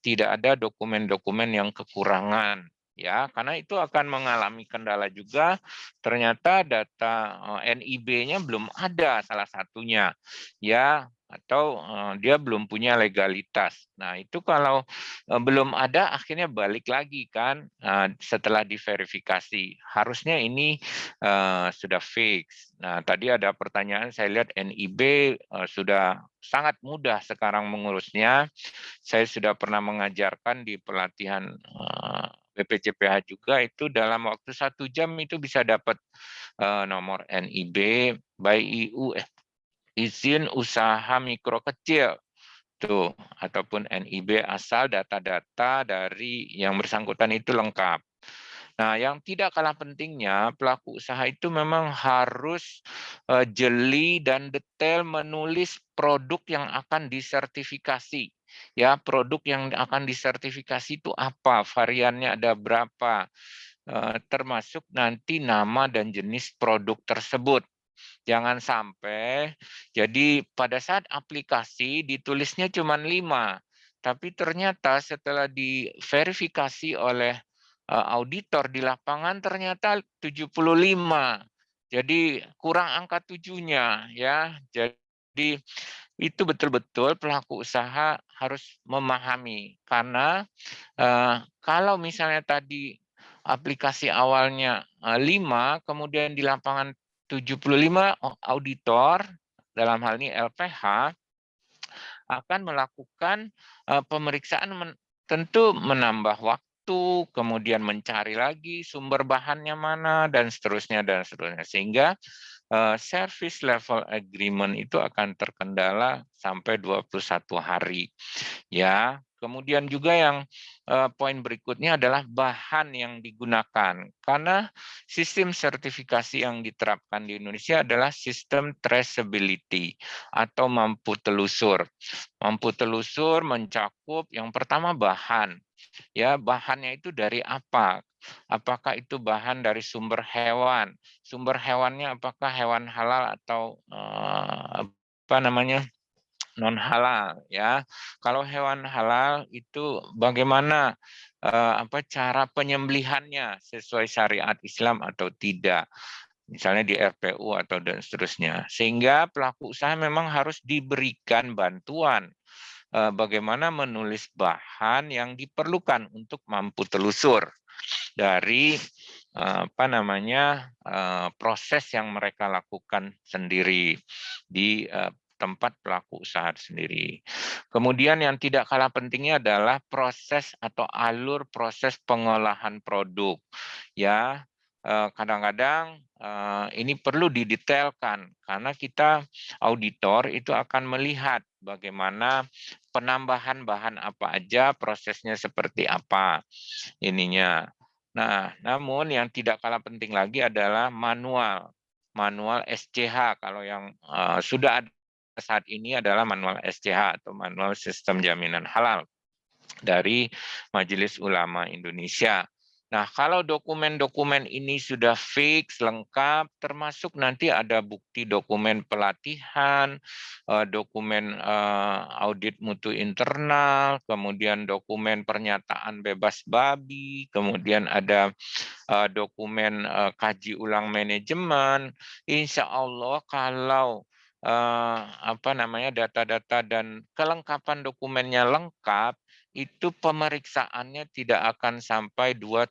tidak ada dokumen-dokumen yang kekurangan, ya, karena itu akan mengalami kendala juga. Ternyata data NIB-nya belum ada salah satunya, ya, atau dia belum punya legalitas. Nah, itu kalau belum ada, akhirnya balik lagi kan setelah diverifikasi. Harusnya ini sudah fix. Nah, tadi ada pertanyaan, saya lihat NIB sudah sangat mudah sekarang mengurusnya. Saya sudah pernah mengajarkan di pelatihan BPCPH juga, itu dalam waktu 1 jam itu bisa dapat nomor NIB, BIU, izin usaha mikro kecil, tuh, ataupun NIB, asal data-data dari yang bersangkutan itu lengkap. Nah, yang tidak kalah pentingnya, pelaku usaha itu memang harus jeli dan detail menulis produk yang akan disertifikasi. Ya, produk yang akan disertifikasi itu apa, variannya ada berapa, termasuk nanti nama dan jenis produk tersebut. Jangan sampai, jadi pada saat aplikasi ditulisnya cuma 5, tapi ternyata setelah diverifikasi oleh auditor di lapangan ternyata 75. Jadi kurang angka 7-nya, ya. Jadi itu betul-betul pelaku usaha harus memahami, karena kalau misalnya tadi aplikasi awalnya 5, kemudian di lapangan 75, auditor dalam hal ini LPH akan melakukan pemeriksaan, tentu menambah waktu, kemudian mencari lagi sumber bahannya mana, dan seterusnya, sehingga service level agreement itu akan terkendala sampai 21 hari. Ya, kemudian juga yang poin berikutnya adalah bahan yang digunakan. Karena sistem sertifikasi yang diterapkan di Indonesia adalah sistem traceability atau mampu telusur. Mampu telusur mencakup yang pertama bahan. Ya, bahannya itu dari apa? Apakah itu bahan dari sumber hewan? Sumber hewannya apakah hewan halal atau non halal, ya. Kalau hewan halal itu bagaimana cara penyembelihannya, sesuai syariat Islam atau tidak, misalnya di RPU atau dan seterusnya. Sehingga pelaku usaha memang harus diberikan bantuan bagaimana menulis bahan yang diperlukan untuk mampu telusur dari proses yang mereka lakukan sendiri di tempat pelaku usaha sendiri. Kemudian yang tidak kalah pentingnya adalah proses atau alur proses pengolahan produk. Ya, kadang-kadang ini perlu didetailkan, karena kita auditor itu akan melihat bagaimana penambahan bahan apa aja, prosesnya seperti apa ininya. Nah, namun yang tidak kalah penting lagi adalah manual SCH. Kalau yang sudah ada saat ini adalah manual SCH atau manual sistem jaminan halal dari Majelis Ulama Indonesia. Nah, kalau dokumen-dokumen ini sudah fix, lengkap, termasuk nanti ada bukti dokumen pelatihan, dokumen audit mutu internal, kemudian dokumen pernyataan bebas babi, kemudian ada dokumen kaji ulang manajemen. Insya Allah kalau data-data dan kelengkapan dokumennya lengkap, itu pemeriksaannya tidak akan sampai 2-3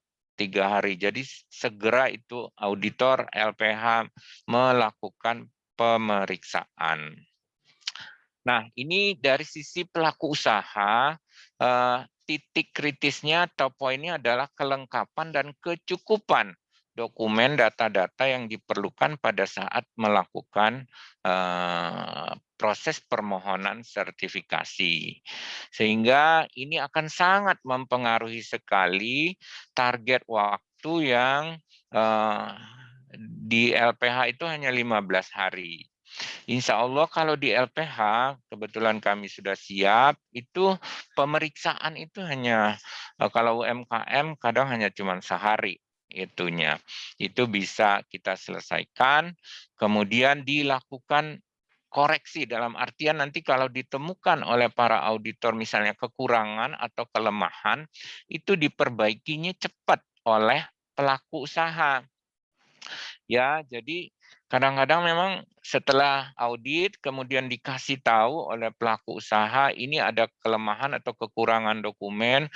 hari. Jadi segera itu auditor LPH melakukan pemeriksaan. Nah, ini dari sisi pelaku usaha, titik kritisnya atau poinnya adalah kelengkapan dan kecukupan dokumen data-data yang diperlukan pada saat melakukan proses permohonan sertifikasi. Sehingga ini akan sangat mempengaruhi sekali target waktu yang di LPH itu hanya 15 hari. Insya Allah kalau di LPH, kebetulan kami sudah siap, itu pemeriksaan itu hanya, kalau UMKM kadang hanya cuma sehari itunya. Itu bisa kita selesaikan, kemudian dilakukan koreksi dalam artian nanti kalau ditemukan oleh para auditor misalnya kekurangan atau kelemahan, itu diperbaikinya cepat oleh pelaku usaha. Ya, jadi kadang-kadang memang setelah audit kemudian dikasih tahu oleh pelaku usaha ini ada kelemahan atau kekurangan dokumen,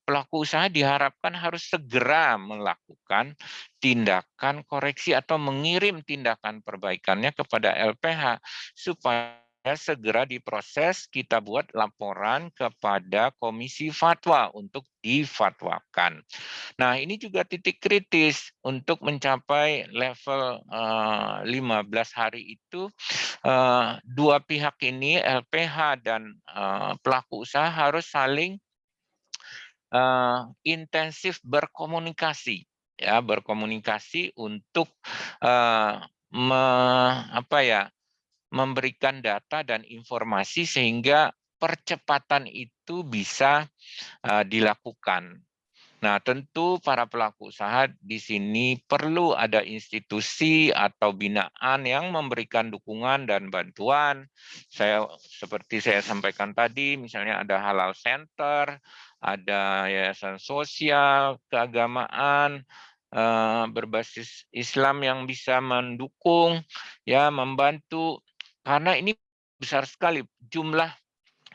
pelaku usaha diharapkan harus segera melakukan tindakan koreksi atau mengirim tindakan perbaikannya kepada LPH supaya segera diproses, kita buat laporan kepada Komisi Fatwa untuk difatwakan. Nah, ini juga titik kritis untuk mencapai level 15 hari itu, dua pihak ini LPH dan pelaku usaha harus saling intensif berkomunikasi, ya berkomunikasi untuk memberikan data dan informasi sehingga percepatan itu bisa dilakukan. Nah, tentu para pelaku usaha di sini perlu ada institusi atau binaan yang memberikan dukungan dan bantuan. Seperti saya sampaikan tadi, misalnya ada halal center, ada yayasan sosial, keagamaan, berbasis Islam yang bisa mendukung, ya membantu. Karena ini besar sekali jumlah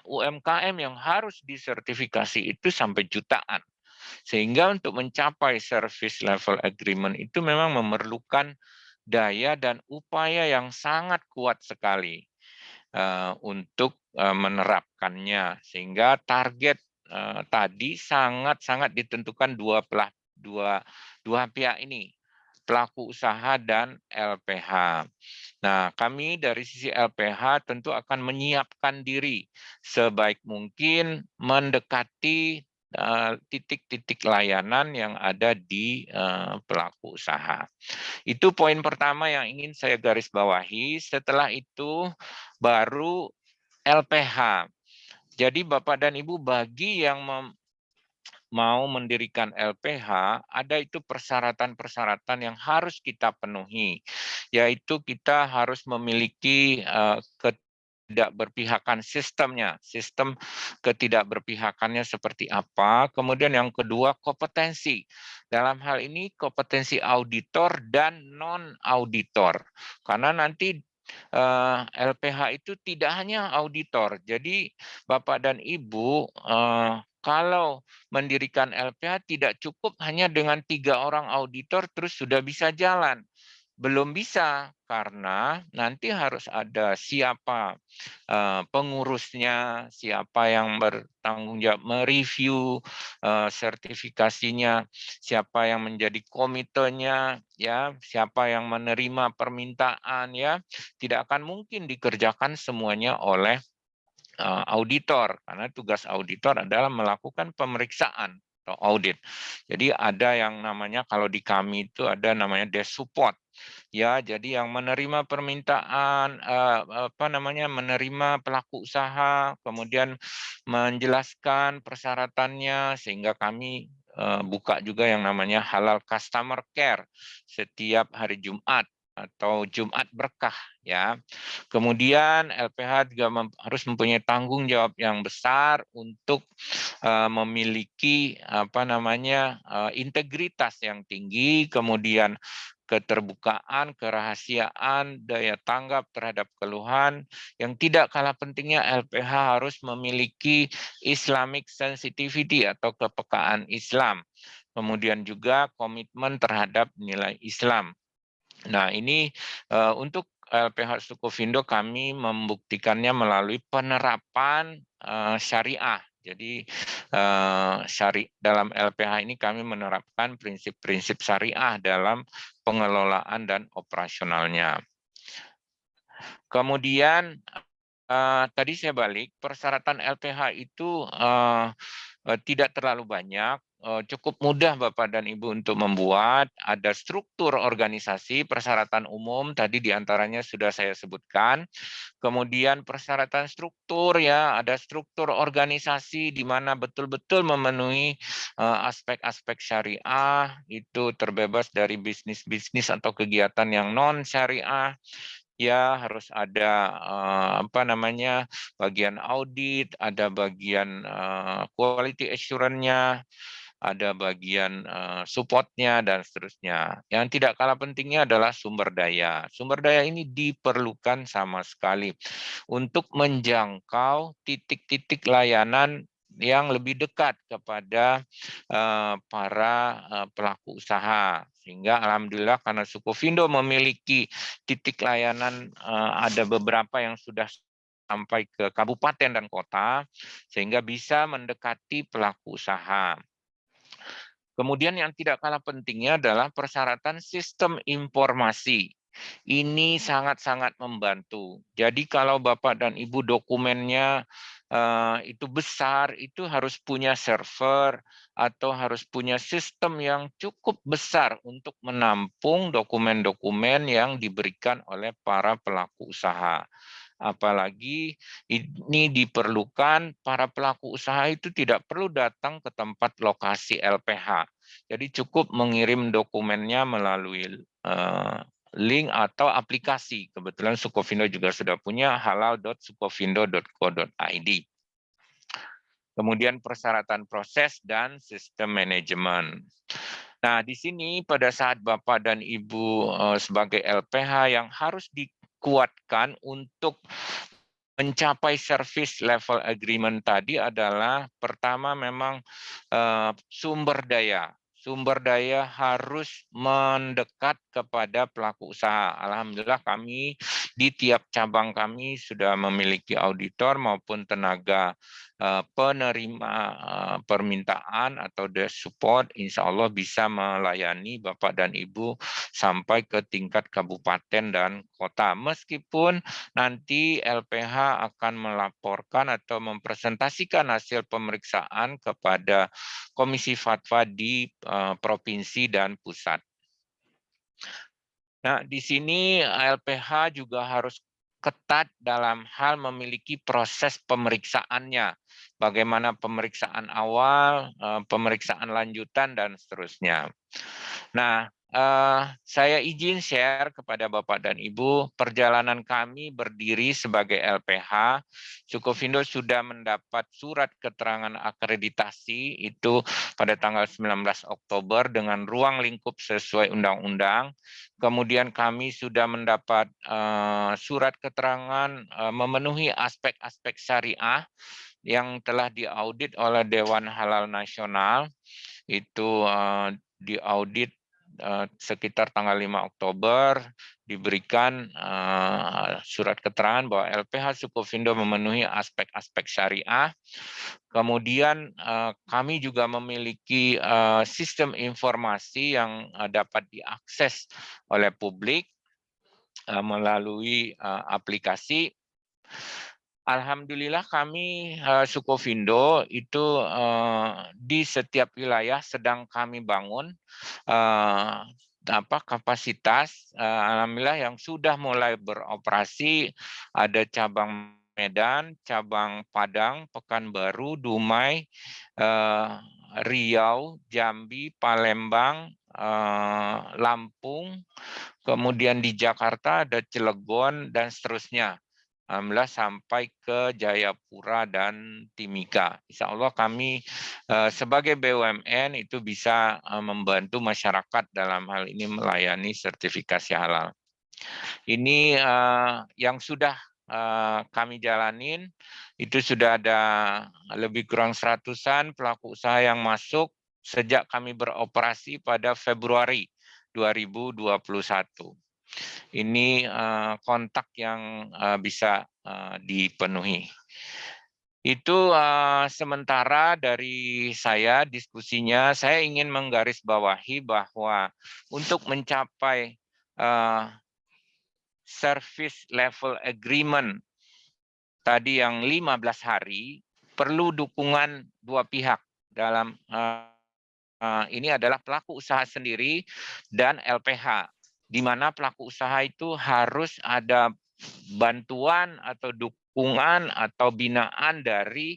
UMKM yang harus disertifikasi itu sampai jutaan. Sehingga untuk mencapai service level agreement itu memang memerlukan daya dan upaya yang sangat kuat sekali untuk menerapkannya. Sehingga target tadi sangat-sangat ditentukan dua pihak ini, pelaku usaha dan LPH. Nah, kami dari sisi LPH tentu akan menyiapkan diri sebaik mungkin mendekati titik-titik layanan yang ada di pelaku usaha. Itu poin pertama yang ingin saya garis bawahi. Setelah itu baru LPH. Jadi Bapak dan Ibu, bagi yang mau mendirikan LPH, ada itu persyaratan-persyaratan yang harus kita penuhi, yaitu kita harus memiliki ketidakberpihakan sistemnya, sistem ketidakberpihakannya seperti apa. Kemudian yang kedua, kompetensi. Dalam hal ini kompetensi auditor dan non-auditor. Karena nanti LPH itu tidak hanya auditor. Jadi Bapak dan Ibu, kalau mendirikan LPH tidak cukup hanya dengan 3 orang auditor terus sudah bisa jalan. Belum bisa, karena nanti harus ada siapa pengurusnya, siapa yang bertanggung jawab mereview sertifikasinya, siapa yang menjadi komitenya, ya, siapa yang menerima permintaan, ya. Tidak akan mungkin dikerjakan semuanya oleh auditor, karena tugas auditor adalah melakukan pemeriksaan atau audit. Jadi ada yang namanya, kalau di kami itu ada namanya desk support. Ya, jadi yang menerima permintaan, menerima pelaku usaha, kemudian menjelaskan persyaratannya sehingga kami buka juga yang namanya Halal Customer Care setiap hari Jumat atau Jumat Berkah ya. Kemudian LPH juga harus mempunyai tanggung jawab yang besar untuk memiliki integritas yang tinggi, kemudian keterbukaan, kerahasiaan, daya tanggap terhadap keluhan. Yang tidak kalah pentingnya LPH harus memiliki Islamic sensitivity atau kepekaan Islam. Kemudian juga komitmen terhadap nilai Islam. Nah, ini untuk LPH Sukovindo kami membuktikannya melalui penerapan syariah. Jadi dalam LPH ini kami menerapkan prinsip-prinsip syariah dalam pengelolaan dan operasionalnya. Kemudian tadi saya balik, persyaratan LPH itu tidak terlalu banyak. Cukup mudah Bapak dan Ibu untuk membuat. Ada struktur organisasi, persyaratan umum, tadi diantaranya sudah saya sebutkan. Kemudian persyaratan struktur, ya, ada struktur organisasi di mana betul-betul memenuhi aspek-aspek syariah, itu terbebas dari bisnis-bisnis atau kegiatan yang non-syariah. Ya, harus ada bagian audit, ada bagian quality assurance-nya, ada bagian support-nya, dan seterusnya. Yang tidak kalah pentingnya adalah sumber daya. Sumber daya ini diperlukan sama sekali untuk menjangkau titik-titik layanan yang lebih dekat kepada para pelaku usaha. Sehingga alhamdulillah karena Sukovindo memiliki titik layanan, ada beberapa yang sudah sampai ke kabupaten dan kota, sehingga bisa mendekati pelaku usaha. Kemudian yang tidak kalah pentingnya adalah persyaratan sistem informasi. Ini sangat-sangat membantu. Jadi kalau Bapak dan Ibu dokumennya itu besar, itu harus punya server atau harus punya sistem yang cukup besar untuk menampung dokumen-dokumen yang diberikan oleh para pelaku usaha. Apalagi ini diperlukan para pelaku usaha itu tidak perlu datang ke tempat lokasi LPH. Jadi cukup mengirim dokumennya melalui link atau aplikasi. Kebetulan Sukovindo juga sudah punya halal.sukovindo.co.id. Kemudian persyaratan proses dan sistem manajemen. Nah, di sini pada saat Bapak dan Ibu sebagai LPH yang harus dikuatkan untuk mencapai service level agreement tadi adalah pertama memang sumber daya. Sumber daya harus mendekat kepada pelaku usaha. Alhamdulillah kami di tiap cabang kami sudah memiliki auditor maupun tenaga penerima permintaan atau desk support, insya Allah bisa melayani Bapak dan Ibu sampai ke tingkat kabupaten dan kota. Meskipun nanti LPH akan melaporkan atau mempresentasikan hasil pemeriksaan kepada Komisi Fatwa di provinsi dan pusat. Nah, di sini LPH juga harus ketat dalam hal memiliki proses pemeriksaannya. Bagaimana pemeriksaan awal, pemeriksaan lanjutan, dan seterusnya. Nah, saya izin share kepada Bapak dan Ibu, perjalanan kami berdiri sebagai LPH, Sukovindo sudah mendapat surat keterangan akreditasi itu pada tanggal 19 Oktober dengan ruang lingkup sesuai undang-undang. Kemudian kami sudah mendapat surat keterangan memenuhi aspek-aspek syariah yang telah diaudit oleh Dewan Halal Nasional. Itu diaudit sekitar tanggal 5 Oktober, diberikan surat keterangan bahwa LPH Sukovindo memenuhi aspek-aspek syariah. Kemudian kami juga memiliki sistem informasi yang dapat diakses oleh publik melalui aplikasi. Alhamdulillah kami Sukovindo itu di setiap wilayah sedang kami bangun kapasitas. Alhamdulillah yang sudah mulai beroperasi ada cabang Medan, cabang Padang, Pekanbaru, Dumai, Riau, Jambi, Palembang, Lampung, kemudian di Jakarta ada Cilegon dan seterusnya. Alhamdulillah sampai ke Jayapura dan Timika. Insya Allah kami sebagai BUMN itu bisa membantu masyarakat dalam hal ini melayani sertifikasi halal. Ini yang sudah kami jalanin, itu sudah ada lebih kurang 100-an pelaku usaha yang masuk sejak kami beroperasi pada Februari 2021. Ini kontak yang bisa dipenuhi. Itu sementara dari saya diskusinya, saya ingin menggarisbawahi bahwa untuk mencapai service level agreement tadi yang 15 hari, perlu dukungan dua pihak dalam ini adalah pelaku usaha sendiri dan LPH. Di mana pelaku usaha itu harus ada bantuan atau dukungan atau binaan dari,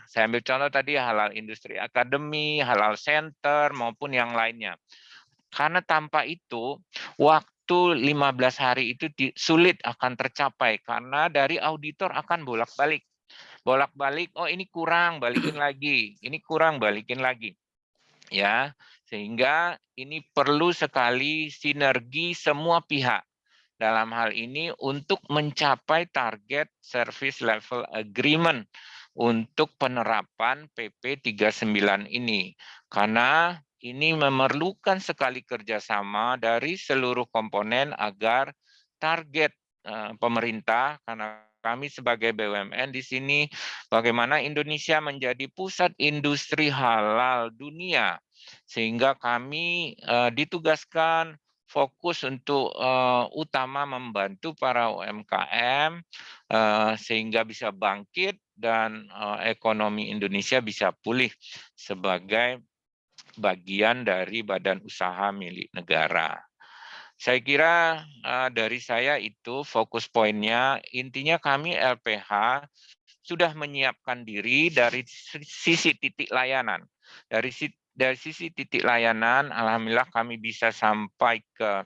saya ambil contoh tadi Halal Industri Academy, Halal Center, maupun yang lainnya. Karena tanpa itu, waktu 15 hari itu sulit akan tercapai, karena dari auditor akan bolak-balik. Bolak-balik, oh ini kurang, balikin lagi. Ini kurang, balikin lagi. Ya, sehingga ini perlu sekali sinergi semua pihak dalam hal ini untuk mencapai target service level agreement untuk penerapan PP 39 ini. Karena ini memerlukan sekali kerjasama dari seluruh komponen agar target pemerintah, karena kami sebagai BUMN di sini, bagaimana Indonesia menjadi pusat industri halal dunia, sehingga kami ditugaskan fokus untuk utama membantu para UMKM sehingga bisa bangkit dan ekonomi Indonesia bisa pulih sebagai bagian dari badan usaha milik negara. Saya kira dari saya itu fokus poinnya, intinya kami LPH sudah menyiapkan diri dari sisi titik layanan. Dari sisi titik layanan, alhamdulillah kami bisa sampai ke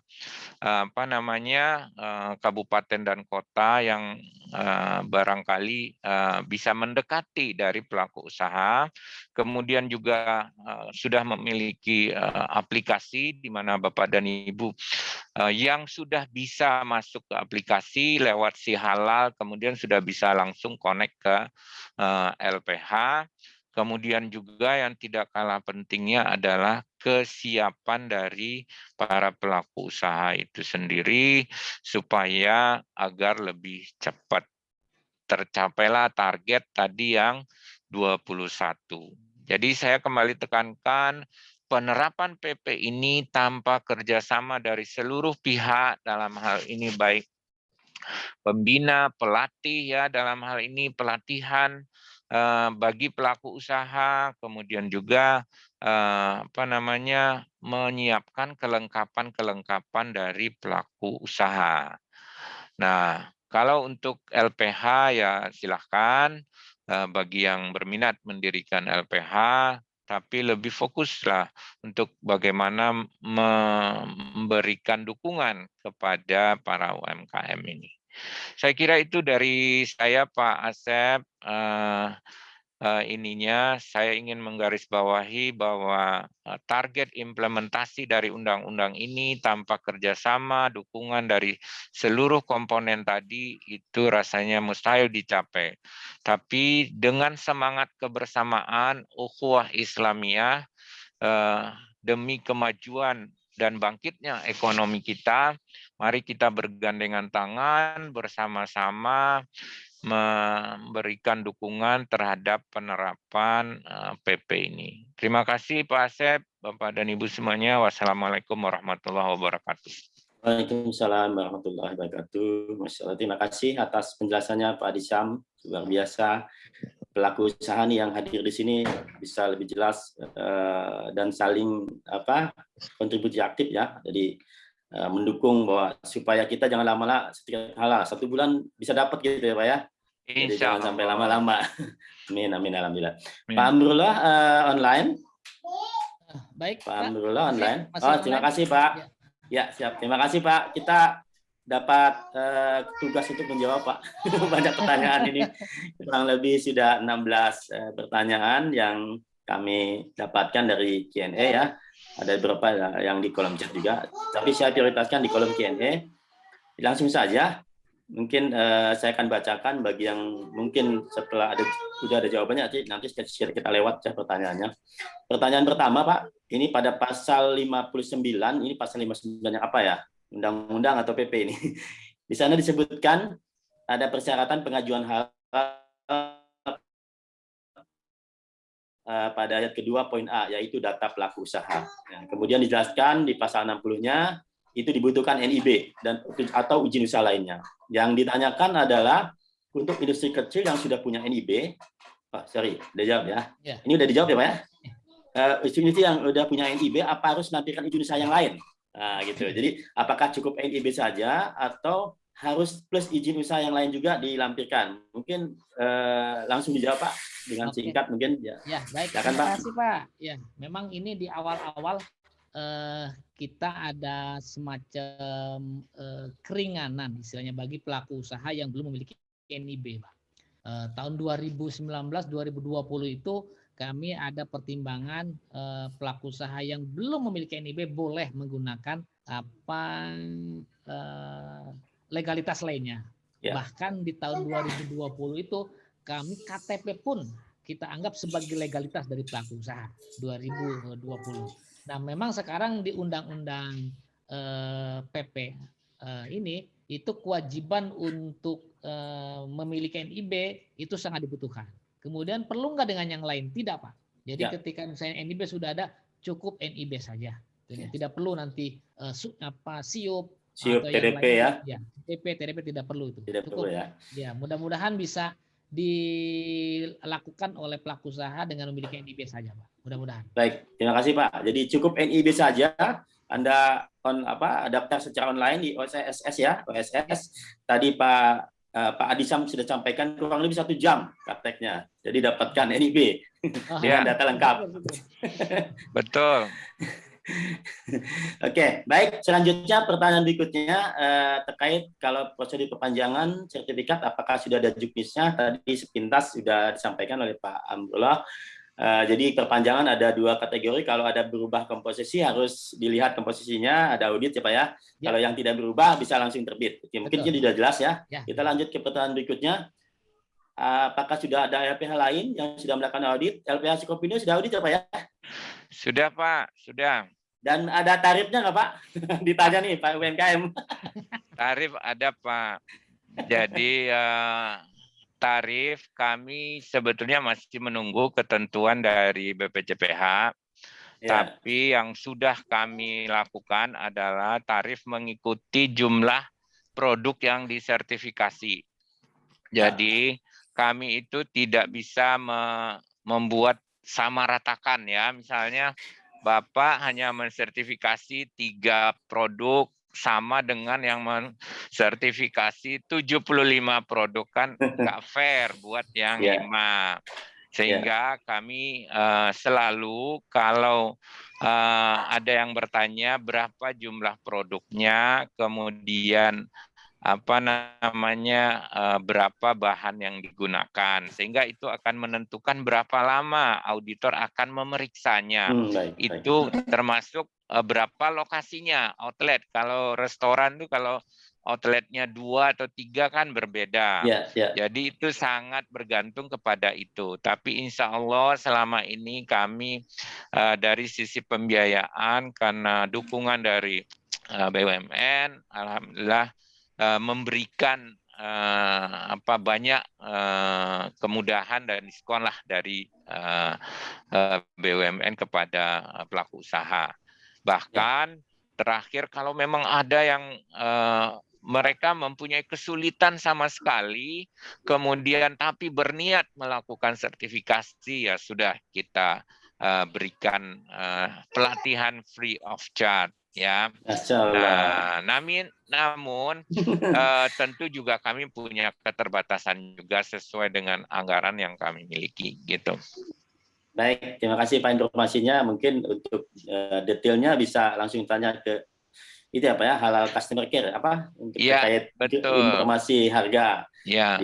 kabupaten dan kota yang barangkali bisa mendekati dari pelaku usaha. Kemudian juga sudah memiliki aplikasi di mana Bapak dan Ibu yang sudah bisa masuk ke aplikasi lewat si halal, kemudian sudah bisa langsung connect ke LPH. Kemudian juga yang tidak kalah pentingnya adalah kesiapan dari para pelaku usaha itu sendiri supaya agar lebih cepat tercapailah target tadi yang 21. Jadi saya kembali tekankan penerapan PP ini tanpa kerjasama dari seluruh pihak, dalam hal ini baik pembina, pelatih ya, dalam hal ini pelatihan bagi pelaku usaha, kemudian juga menyiapkan kelengkapan dari pelaku usaha. Nah, kalau untuk LPH ya silahkan bagi yang berminat mendirikan LPH, tapi lebih fokuslah untuk bagaimana memberikan dukungan kepada para UMKM ini. Saya kira itu dari saya, Pak Asep. Saya ingin menggarisbawahi bahwa target implementasi dari undang-undang ini tanpa kerjasama, dukungan dari seluruh komponen tadi itu rasanya mustahil dicapai. Tapi dengan semangat kebersamaan, ukhuwah Islamiyah, demi kemajuan dan bangkitnya ekonomi kita, mari kita bergandengan tangan bersama-sama memberikan dukungan terhadap penerapan PP ini. Terima kasih Pak Asep, Bapak dan Ibu semuanya. Wassalamualaikum warahmatullahi wabarakatuh. Waalaikumsalam warahmatullahi wabarakatuh. Masya Allah, terima kasih atas penjelasannya Pak Adisam. Luar biasa. Pelaku usaha nih yang hadir di sini bisa lebih jelas dan saling kontribusi aktif ya. Jadi mendukung bahwa supaya kita jangan lama-lama sertifikat halal 1 bulan bisa dapat gitu ya Pak ya. Jadi Insya jangan sampai Allah. lama-lama. Amin, amin, alhamdulillah. Amin. Pak Amrullah online. Baik, Pak Pak. Amrullah Masih- online. masih Oh, terima online? kasih Pak. Ya. Ya, siap. Terima kasih Pak. Kita dapat tugas untuk menjawab Pak. Banyak pertanyaan ini. Kurang lebih sudah 16 pertanyaan yang kami dapatkan dari Q&A ya. Ada beberapa yang di kolom chat juga. Tapi saya prioritaskan di kolom Q&A. Langsung saja. Mungkin saya akan bacakan bagi yang mungkin setelah sudah ada jawabannya, nanti kita lewat ya pertanyaannya. Pertanyaan pertama Pak, ini pada pasal 59, ini pasal 59 yang apa ya? Undang-undang atau PP ini? Di sana disebutkan ada persyaratan pengajuan halal pada ayat kedua poin A, yaitu data pelaku usaha. Kemudian dijelaskan di pasal 60-nya, itu dibutuhkan NIB dan atau izin usaha lainnya. Yang ditanyakan adalah untuk industri kecil yang sudah punya NIB, udah jawab ya. Ini udah dijawab ya Pak ya. Industri yang udah punya NIB, apa harus menampilkan izin usaha yang lain? Nah, gitu. Jadi apakah cukup NIB saja atau harus plus izin usaha yang lain juga dilampirkan? Mungkin langsung dijawab Pak dengan singkat mungkin ya. Ya, baik. Silakan, Terima Pak. kasih Pak. Ya, memang ini di awal-awal kita ada semacam keringanan istilahnya bagi pelaku usaha yang belum memiliki NIB, Pak. Tahun 2019-2020 itu kami ada pertimbangan pelaku usaha yang belum memiliki NIB boleh menggunakan legalitas lainnya. Ya. Bahkan di tahun 2020 itu kami KTP pun kita anggap sebagai legalitas dari pelaku usaha 2020. Nah, memang sekarang di Undang-Undang PP ini itu kewajiban untuk memiliki NIB itu sangat dibutuhkan. Kemudian perlu nggak dengan yang lain? Tidak, Pak. Jadi ketika misalnya NIB sudah ada, cukup NIB saja. Tidak perlu nanti SIUP atau TDP yang lain. ya. TDP tidak perlu itu. Tidak cukup, perlu ya. Ya, mudah-mudahan bisa dilakukan oleh pelaku usaha dengan memiliki NIB saja, Pak. Mudah-mudahan. Baik, terima kasih Pak. Jadi cukup NIB saja. Anda daftar secara online di OSS ya, OSS. Tadi Pak Adisam sudah sampaikan kurang lebih 1 jam prakteknya. Jadi dapatkan NIB dengan data lengkap. Betul. Oke, baik. Selanjutnya pertanyaan berikutnya terkait kalau prosedur perpanjangan sertifikat, apakah sudah ada juknisnya? Tadi sepintas sudah disampaikan oleh Pak Amrullah. Jadi perpanjangan ada 2 kategori. Kalau ada berubah komposisi harus dilihat komposisinya, ada audit ya Pak ya. Kalau yang tidak berubah bisa langsung terbit. Oke, mungkin ini sudah jelas ya. Kita lanjut ke pertanyaan berikutnya. Apakah sudah ada LPH lain yang sudah melakukan audit? LPH Sikopindo sudah audit ya Pak ya? Sudah Pak, sudah. Dan ada tarifnya nggak Pak? Ditanya nih Pak UMKM. Tarif ada Pak. Jadi tarif kami sebetulnya masih menunggu ketentuan dari BPJPH. Tapi yang sudah kami lakukan adalah tarif mengikuti jumlah produk yang disertifikasi. Jadi kami itu tidak bisa membuat samaratakan ya. Misalnya Bapak hanya mensertifikasi 3 produk sama dengan yang mensertifikasi 75 produk, kan nggak fair buat yang 5. Sehingga kami selalu kalau ada yang bertanya berapa jumlah produknya, kemudian berapa bahan yang digunakan, sehingga itu akan menentukan berapa lama auditor akan memeriksanya. Itu termasuk berapa lokasinya outlet. Kalau restoran tuh kalau outletnya 2 atau 3 kan berbeda. Jadi itu sangat bergantung kepada itu. Tapi insya Allah selama ini kami dari sisi pembiayaan karena dukungan dari BUMN, alhamdulillah memberikan banyak kemudahan dan diskon lah dari BUMN kepada pelaku usaha. Bahkan terakhir kalau memang ada yang mereka mempunyai kesulitan sama sekali, kemudian tapi berniat melakukan sertifikasi, ya sudah kita berikan pelatihan free of charge. ya. Masya Allah. Namun tentu juga kami punya keterbatasan juga sesuai dengan anggaran yang kami miliki gitu. Baik, terima kasih Pak informasinya. Mungkin untuk detailnya bisa langsung tanya ke itu apa ya, Halal Customer Care apa untuk Iya, terkait betul. informasi harga. Ya.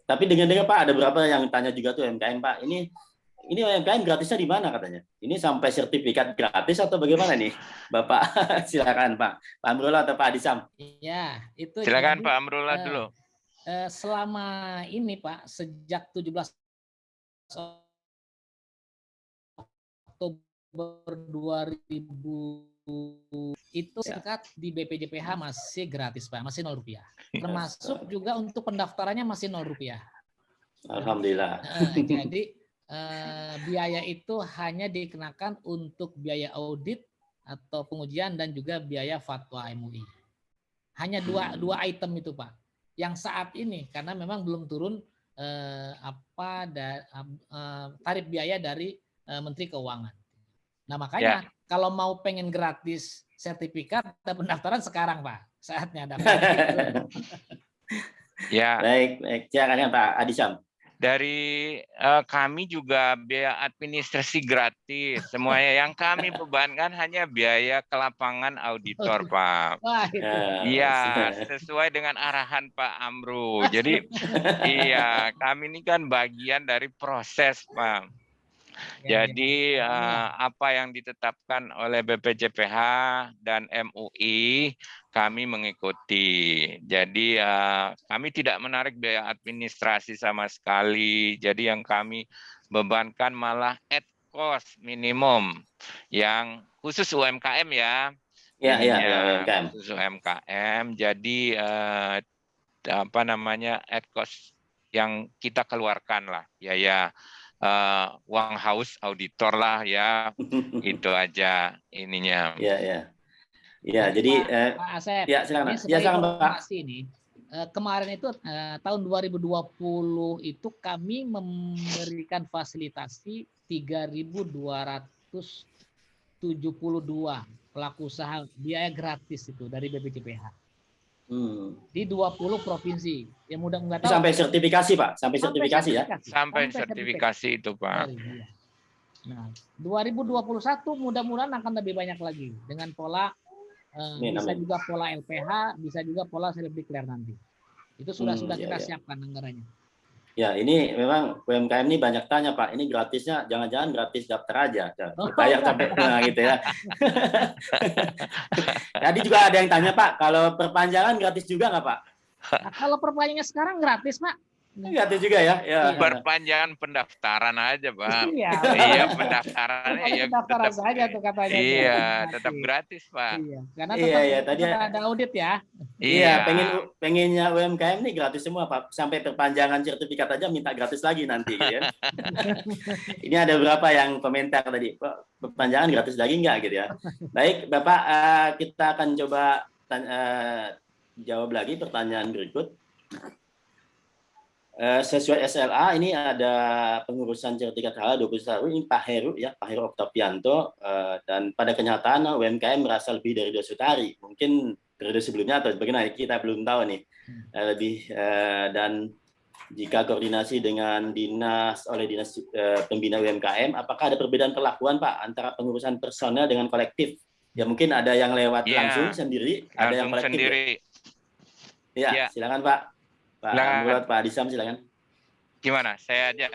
Tapi dengar-dengar Pak ada beberapa yang tanya juga tuh UMKM Pak. Ini UMKM gratisnya di mana katanya? Ini sampai sertifikat gratis atau bagaimana nih, Bapak? Silakan Pak Amrullah atau Pak Adisam. Ya, itu Silakan jadi, Pak Amrullah dulu. selama ini Pak, sejak 17 Oktober 2000 itu sertifikat di BPJPH masih gratis Pak, masih Rp0. Termasuk juga untuk pendaftarannya masih Rp0. Alhamdulillah. Jadi biaya itu hanya dikenakan untuk biaya audit atau pengujian dan juga biaya fatwa MUI. Hanya dua item itu Pak. Yang saat ini karena memang belum turun tarif biaya dari Menteri Keuangan. Nah makanya kalau mau pengen gratis sertifikat dan pendaftaran sekarang Pak, saatnya daftar. Ya. Baik, silakan Pak Adisam. Dari kami juga biaya administrasi gratis. Semuanya yang kami bebankan hanya biaya ke lapangan auditor, Pak. Iya, sesuai dengan arahan Pak Amru. Jadi, iya, kami ini kan bagian dari proses, Pak. Jadi apa yang ditetapkan oleh BPJPH dan MUI kami mengikuti. Jadi kami tidak menarik biaya administrasi sama sekali. Jadi yang kami bebankan malah at cost minimum yang khusus UMKM ya. Iya, UMKM. Khusus UMKM. Jadi apa namanya at cost yang kita keluarkan lah biaya uang haus auditor lah ya, itu aja ininya. Iya. Jadi Pak Asep, ya silakan. ini sebagai informasi ini kemarin itu tahun 2020 itu kami memberikan fasilitasi 3.272 pelaku usaha biaya gratis itu dari BPJPH. Di 20 provinsi. Ya mudah-mudahan sampai sertifikasi Pak, sampai sertifikasi ya. Sampai sertifikasi itu Pak. Nah, 2021 mudah-mudahan akan lebih banyak lagi dengan pola bisa juga pola LPH, bisa juga pola self declare nanti. Itu sudah kita siapkan anggarannya. Ya, ini memang UMKM ini banyak tanya Pak, ini gratisnya jangan-jangan gratis daftar aja, bayar sampai gitu ya. Tadi juga ada yang tanya Pak, kalau perpanjangan gratis juga nggak Pak? Nah, kalau perpanjangannya sekarang gratis Pak. Gratis juga ya? Perpanjangan pendaftaran aja Pak. Iya, pendaftarannya ya pendaftaran saja tuh katanya. Iya, tetap gratis Pak. Iya, karena tetap tadi ada audit ya. Iya, pengennya UMKM nih gratis semua Pak. Sampai perpanjangan sertifikat aja minta gratis lagi nanti gitu ya. Ini ada beberapa yang komentar tadi, Pak, perpanjangan gratis lagi enggak gitu ya. Baik, Bapak, kita akan coba jawab lagi pertanyaan berikut. Sesuai SLA ini ada pengurusan sertifikat halal 21 ini Pak Heru ya, Pak Heru Oktavianto, dan pada kenyataan UMKM merasa lebih dari 2 juta hari. Mungkin periode sebelumnya atau bagaimana kita belum tahu nih. Dan jika koordinasi dengan dinas pembina UMKM, apakah ada perbedaan perlakuan Pak antara pengurusan personel dengan kolektif? Ya mungkin ada yang lewat langsung sendiri, ada yang kolektif. Sendiri. Ya, silakan Pak. Pak Amrullah, Pak Adisam, silakan. Gimana? Saya aja.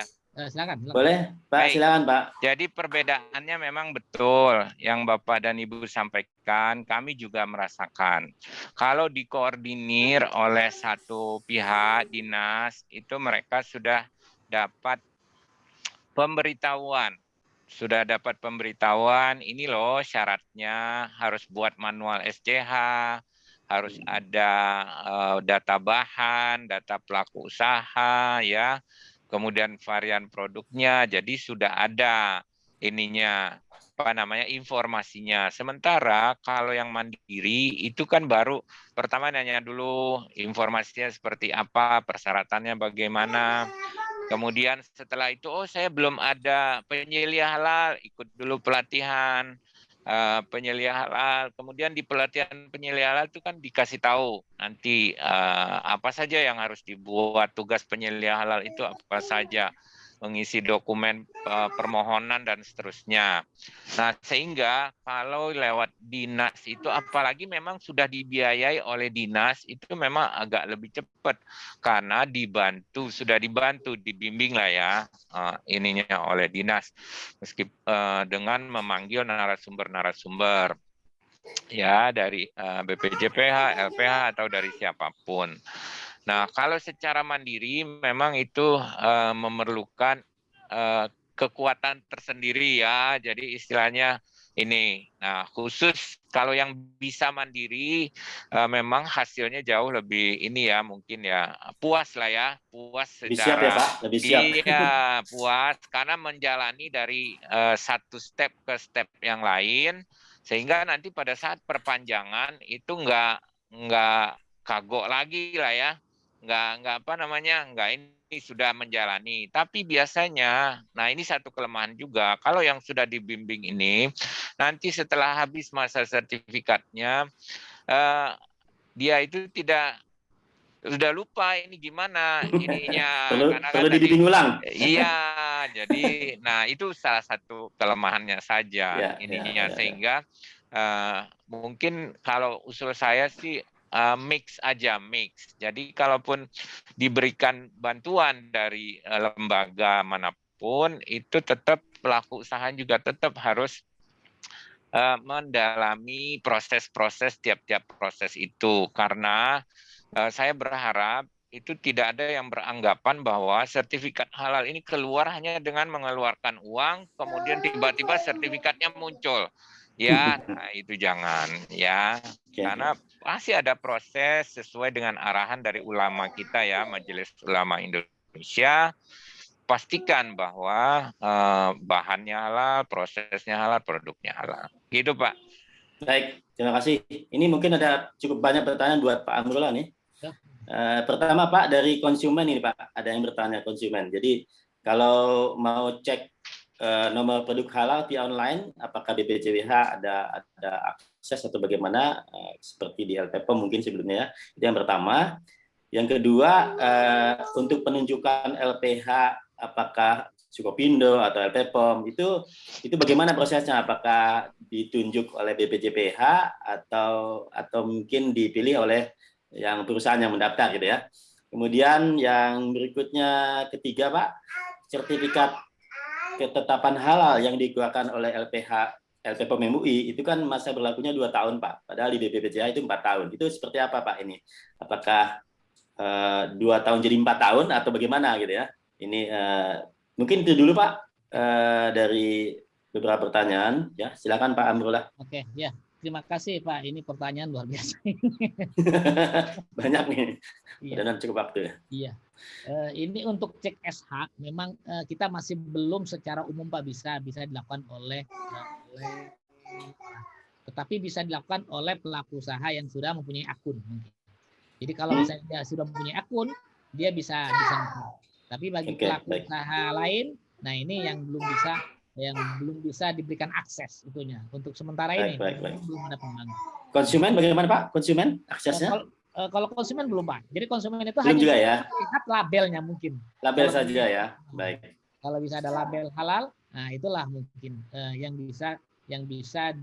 Silakan. Boleh, Pak. Baik. Silakan, Pak. Jadi perbedaannya memang betul yang Bapak dan Ibu sampaikan. Kami juga merasakan. Kalau dikoordinir oleh satu pihak dinas, itu mereka sudah dapat pemberitahuan. Ini loh syaratnya harus buat manual SCH. Harus ada data bahan, data pelaku usaha, ya, kemudian varian produknya. Jadi sudah ada informasinya. Sementara kalau yang mandiri itu kan baru pertama nanya dulu informasinya seperti apa, persyaratannya bagaimana. Kemudian setelah itu, saya belum ada penyelia halal, ikut dulu pelatihan. penyelia halal. Kemudian di pelatihan penyelia halal itu kan dikasih tahu nanti apa saja yang harus dibuat, tugas penyelia halal itu apa saja, mengisi dokumen permohonan dan seterusnya. Nah, sehingga kalau lewat dinas itu, apalagi memang sudah dibiayai oleh dinas, itu memang agak lebih cepat karena sudah dibantu, dibimbing lah ya ininya oleh dinas, dengan memanggil narasumber-narasumber ya dari BPJPH, LPH atau dari siapapun. Nah, kalau secara mandiri memang itu memerlukan kekuatan tersendiri ya. Jadi istilahnya ini. Nah, khusus kalau yang bisa mandiri memang hasilnya jauh lebih ini ya, mungkin ya puas lah ya, puas Lebih siap ya secara Pak, lebih siap. iya, puas karena menjalani dari satu step ke step yang lain, sehingga nanti pada saat perpanjangan itu nggak kagok lagi lah ya, nggak apa namanya, nggak ini sudah menjalani. Tapi biasanya, nah ini satu kelemahan juga, kalau yang sudah dibimbing ini, nanti setelah habis masa sertifikatnya, dia itu sudah lupa ini gimana ininya, karena kan perlu tadi dibimbing ulang. iya, jadi nah itu salah satu kelemahannya saja Ya, ininya, ya. sehingga mungkin kalau usul saya sih mix aja, mix. Jadi kalaupun diberikan bantuan dari lembaga manapun, itu tetap pelaku usaha juga tetap harus mendalami proses-proses tiap-tiap proses itu, karena saya berharap itu tidak ada yang beranggapan bahwa sertifikat halal ini keluar hanya dengan mengeluarkan uang, kemudian tiba-tiba sertifikatnya muncul. Ya, nah itu jangan ya, karena pasti ada proses sesuai dengan arahan dari ulama kita ya, Majelis Ulama Indonesia. Pastikan bahwa bahannya halal, prosesnya halal, produknya halal. Gitu Pak. Baik, terima kasih. Ini mungkin ada cukup banyak pertanyaan buat Pak Amrullah nih. Pertama Pak, dari konsumen ini Pak, ada yang bertanya konsumen. Jadi kalau mau cek nomor produk halal via online, apakah BPJPH ada akses atau bagaimana, seperti di LPPOM mungkin sebelumnya ya. Itu yang pertama. Yang kedua, untuk penunjukan LPH, apakah Sukopindo atau LPPOM, itu bagaimana prosesnya? Apakah ditunjuk oleh BPJPH atau mungkin dipilih oleh yang perusahaan yang mendaftar gitu ya. Kemudian yang berikutnya ketiga Pak, sertifikat ketetapan halal yang dikeluarkan oleh LPPOM MUI itu kan masa berlakunya 2 tahun Pak, padahal di BPJPH itu 4 tahun. Itu seperti apa Pak ini? Apakah 2 tahun jadi 4 tahun atau bagaimana gitu ya? Ini mungkin itu dulu Pak, dari beberapa pertanyaan ya. Silakan Pak Amrullah. Oke, ya. Terima kasih Pak. Ini pertanyaan luar biasa. Banyak nih. Iya. Dan cukup waktu ya. Iya. Ini untuk cek SH memang kita masih belum secara umum Pak bisa dilakukan oleh tetapi bisa dilakukan oleh pelaku usaha yang sudah mempunyai akun mungkin. Jadi kalau misalnya dia sudah mempunyai akun, dia bisa. Tapi bagi pelaku usaha lain, nah ini yang belum bisa diberikan akses itunya untuk sementara ini. Belum ada pengembangan. Konsumen bagaimana Pak? Konsumen aksesnya? Kalau konsumen belum Pak. Jadi konsumen itu belum juga ya? lihat labelnya mungkin. Label saja ya. Baik. Kalau bisa ada label halal, nah itulah mungkin yang bisa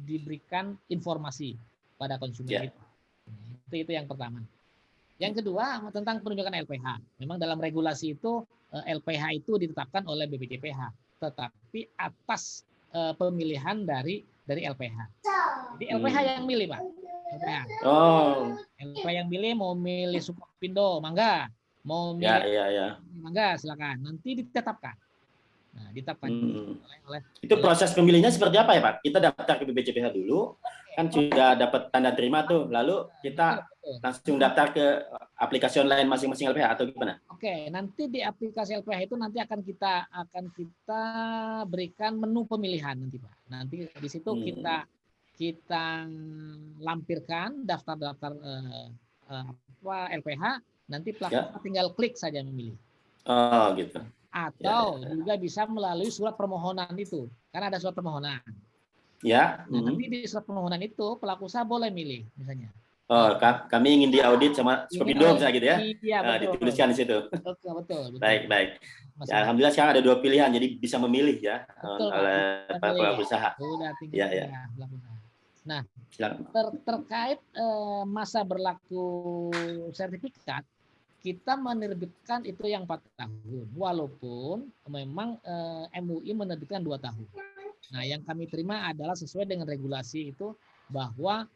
diberikan informasi pada konsumen itu. Itu yang pertama. Yang kedua tentang penunjukan LPH. Memang dalam regulasi itu LPH itu ditetapkan oleh BPJPH, tetapi atas pemilihan dari LPH. Jadi LPH yang milih Pak. LPH. LPH yang milih, mau milih Sukopindo, mangga. Mau milih mangga, silakan. Nanti ditetapkan. Nah, ditetapkan oleh itu proses pemilihnya seperti apa ya Pak? Kita daftar ke BPJPH dulu, kan sudah dapat tanda terima tuh, lalu kita langsung daftar ke aplikasi online masing-masing LPH atau gimana? Oke, nanti di aplikasi LPH itu nanti akan kita berikan menu pemilihan nanti Pak. Nanti di situ kita lampirkan daftar-daftar LPH, nanti pelaku tinggal klik saja memilih. Oh gitu. Atau juga bisa melalui surat permohonan itu, karena ada surat permohonan. Ya. Nah, nanti di surat permohonan itu pelaku usaha boleh milih misalnya. Oh, kami ingin diaudit sama Skopindo misalnya gitu ya. Iya, betul. Dituliskan di situ. Betul. Baik. Ya, Masalah. alhamdulillah sekarang ada 2 pilihan, jadi bisa memilih ya Betul, Pak. oleh pelaku usaha. Udah tinggal Ya. pelaku usaha. Nah, Silakan. terkait masa berlaku sertifikat, kita menerbitkan itu yang 4 tahun, walaupun memang MUI menerbitkan 2 tahun. Nah, yang kami terima adalah sesuai dengan regulasi itu bahwa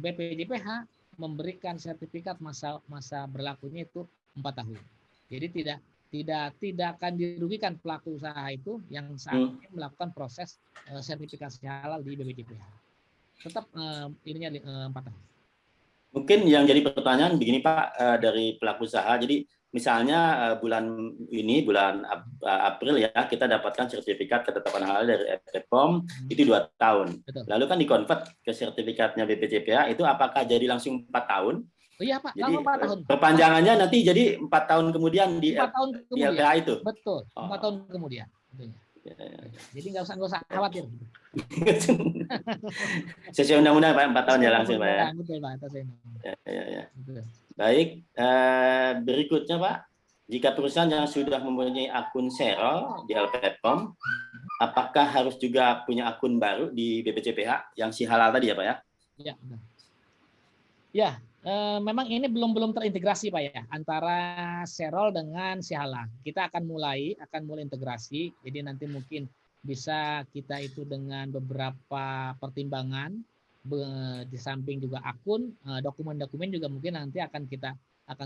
BPJPH memberikan sertifikat masa berlakunya itu 4 tahun. Jadi tidak akan dirugikan pelaku usaha itu yang saat ini melakukan proses sertifikasi halal di BPJPH. Tetap ininya 4 tahun. Mungkin yang jadi pertanyaan begini Pak, dari pelaku usaha. Jadi misalnya bulan April ya, kita dapatkan sertifikat ketetapan halal dari BPOM itu 2 tahun. Betul. Lalu kan dikonvert ke sertifikatnya BPJPH, itu apakah jadi langsung 4 tahun? Oh iya Pak, Jadi 4 tahun. perpanjangannya nanti jadi 4 tahun kemudian di 4 tahun kemudian. Di LPH itu. Betul, 4 tahun kemudian. Ya. Jadi nggak usah khawatir. Sesuai undang-undang Pak, 4 tahun ya langsung Pak ya. Betul Pak. Ya. Baik, berikutnya Pak, jika perusahaan yang sudah mempunyai akun Serol di LPPOM, apakah harus juga punya akun baru di BPJPH yang si halal tadi ya Pak ya? Ya, benar. Ya, memang ini belum terintegrasi Pak ya antara Serol dengan si halal. Kita akan mulai integrasi. Jadi nanti mungkin bisa kita itu dengan beberapa pertimbangan, di samping juga akun, dokumen-dokumen juga mungkin nanti akan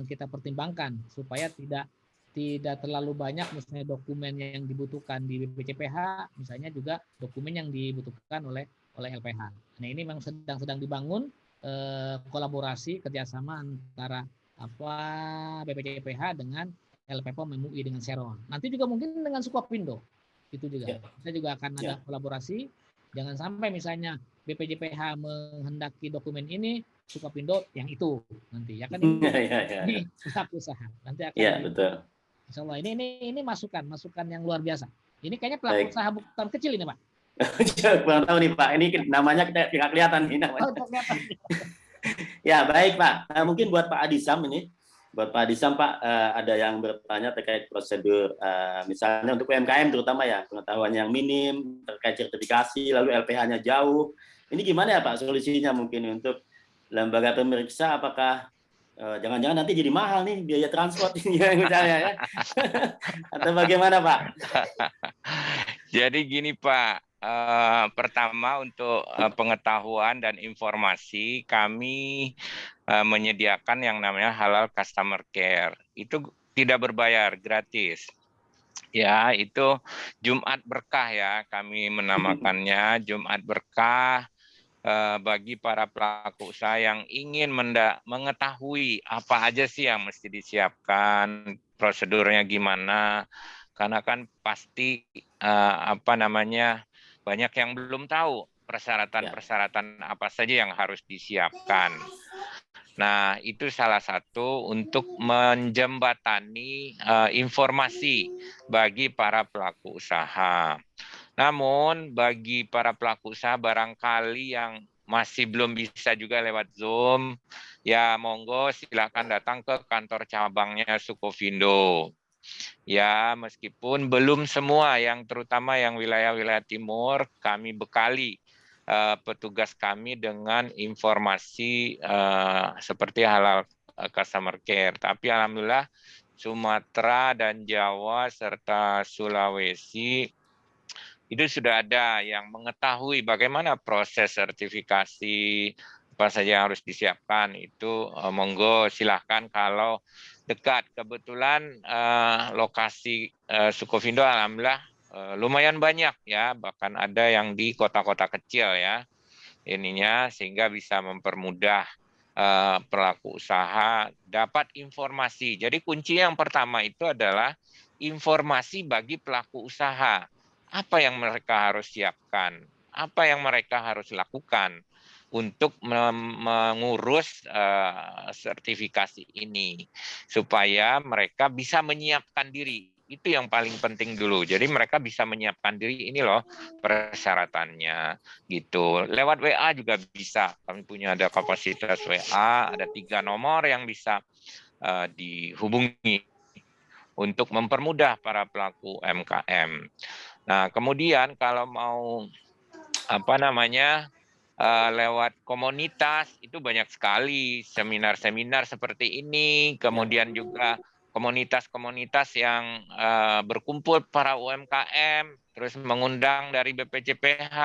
kita pertimbangkan supaya tidak terlalu banyak misalnya dokumen yang dibutuhkan di BPJPH, misalnya juga dokumen yang dibutuhkan oleh LPH. Nah, ini memang sedang dibangun kolaborasi kerjasama antara BPJPH dengan LPPOM MUI dengan Serol. Nanti juga mungkin dengan Sukopindo itu juga. Kita juga akan ada kolaborasi. Jangan sampai misalnya BPJPH menghendaki dokumen ini, Sukopindo yang itu nanti ya kan ini pelaku usaha. Nanti akan betul. Insya Allah ini masukan yang luar biasa. Ini kayaknya pelaku usaha bukan kecil ini Pak. Kurang tahu nih Pak, ini namanya tidak kelihatan nih namanya. Ya baik Pak, mungkin buat Pak Adisam ini, Pak ada yang bertanya terkait prosedur, misalnya untuk UMKM terutama ya, pengetahuan yang minim terkait sertifikasi, lalu LPH-nya jauh. Ini gimana ya Pak solusinya mungkin untuk lembaga pemeriksa, apakah jangan-jangan nanti jadi mahal nih biaya transport ini misalnya ya, atau bagaimana Pak? Jadi gini Pak. Pertama untuk pengetahuan dan informasi, kami menyediakan yang namanya halal customer care. Itu tidak berbayar, gratis. Ya, itu Jumat Berkah ya, kami menamakannya Jumat Berkah bagi para pelaku usaha yang ingin mengetahui apa aja sih yang mesti disiapkan, prosedurnya gimana. Karena kan pasti banyak yang belum tahu persyaratan apa saja yang harus disiapkan. Nah, itu salah satu untuk menjembatani informasi bagi para pelaku usaha. Namun, bagi para pelaku usaha barangkali yang masih belum bisa juga lewat Zoom, ya monggo silakan datang ke kantor cabangnya Sukovindo. Ya, meskipun belum semua, yang terutama yang wilayah-wilayah timur, kami bekali petugas kami dengan informasi seperti halal customer care. Tapi alhamdulillah Sumatera dan Jawa serta Sulawesi itu sudah ada yang mengetahui bagaimana proses sertifikasi, apa saja yang harus disiapkan. Itu monggo silahkan kalau dekat. Kebetulan lokasi Sukovindo alhamdulillah lumayan banyak ya, bahkan ada yang di kota-kota kecil ya ininya, sehingga bisa mempermudah pelaku usaha dapat informasi. Jadi kunci yang pertama itu adalah informasi bagi pelaku usaha. Apa yang mereka harus siapkan, apa yang mereka harus lakukan untuk mengurus sertifikasi ini, supaya mereka bisa menyiapkan diri. Itu yang paling penting dulu. Jadi mereka bisa menyiapkan diri, ini loh persyaratannya gitu. Lewat WA juga bisa. Kami punya ada kapasitas WA, ada 3 nomor yang bisa dihubungi untuk mempermudah para pelaku UMKM. Nah, kemudian kalau mau lewat komunitas itu banyak sekali seminar-seminar seperti ini, kemudian juga komunitas-komunitas yang berkumpul para UMKM, terus mengundang dari BPJPH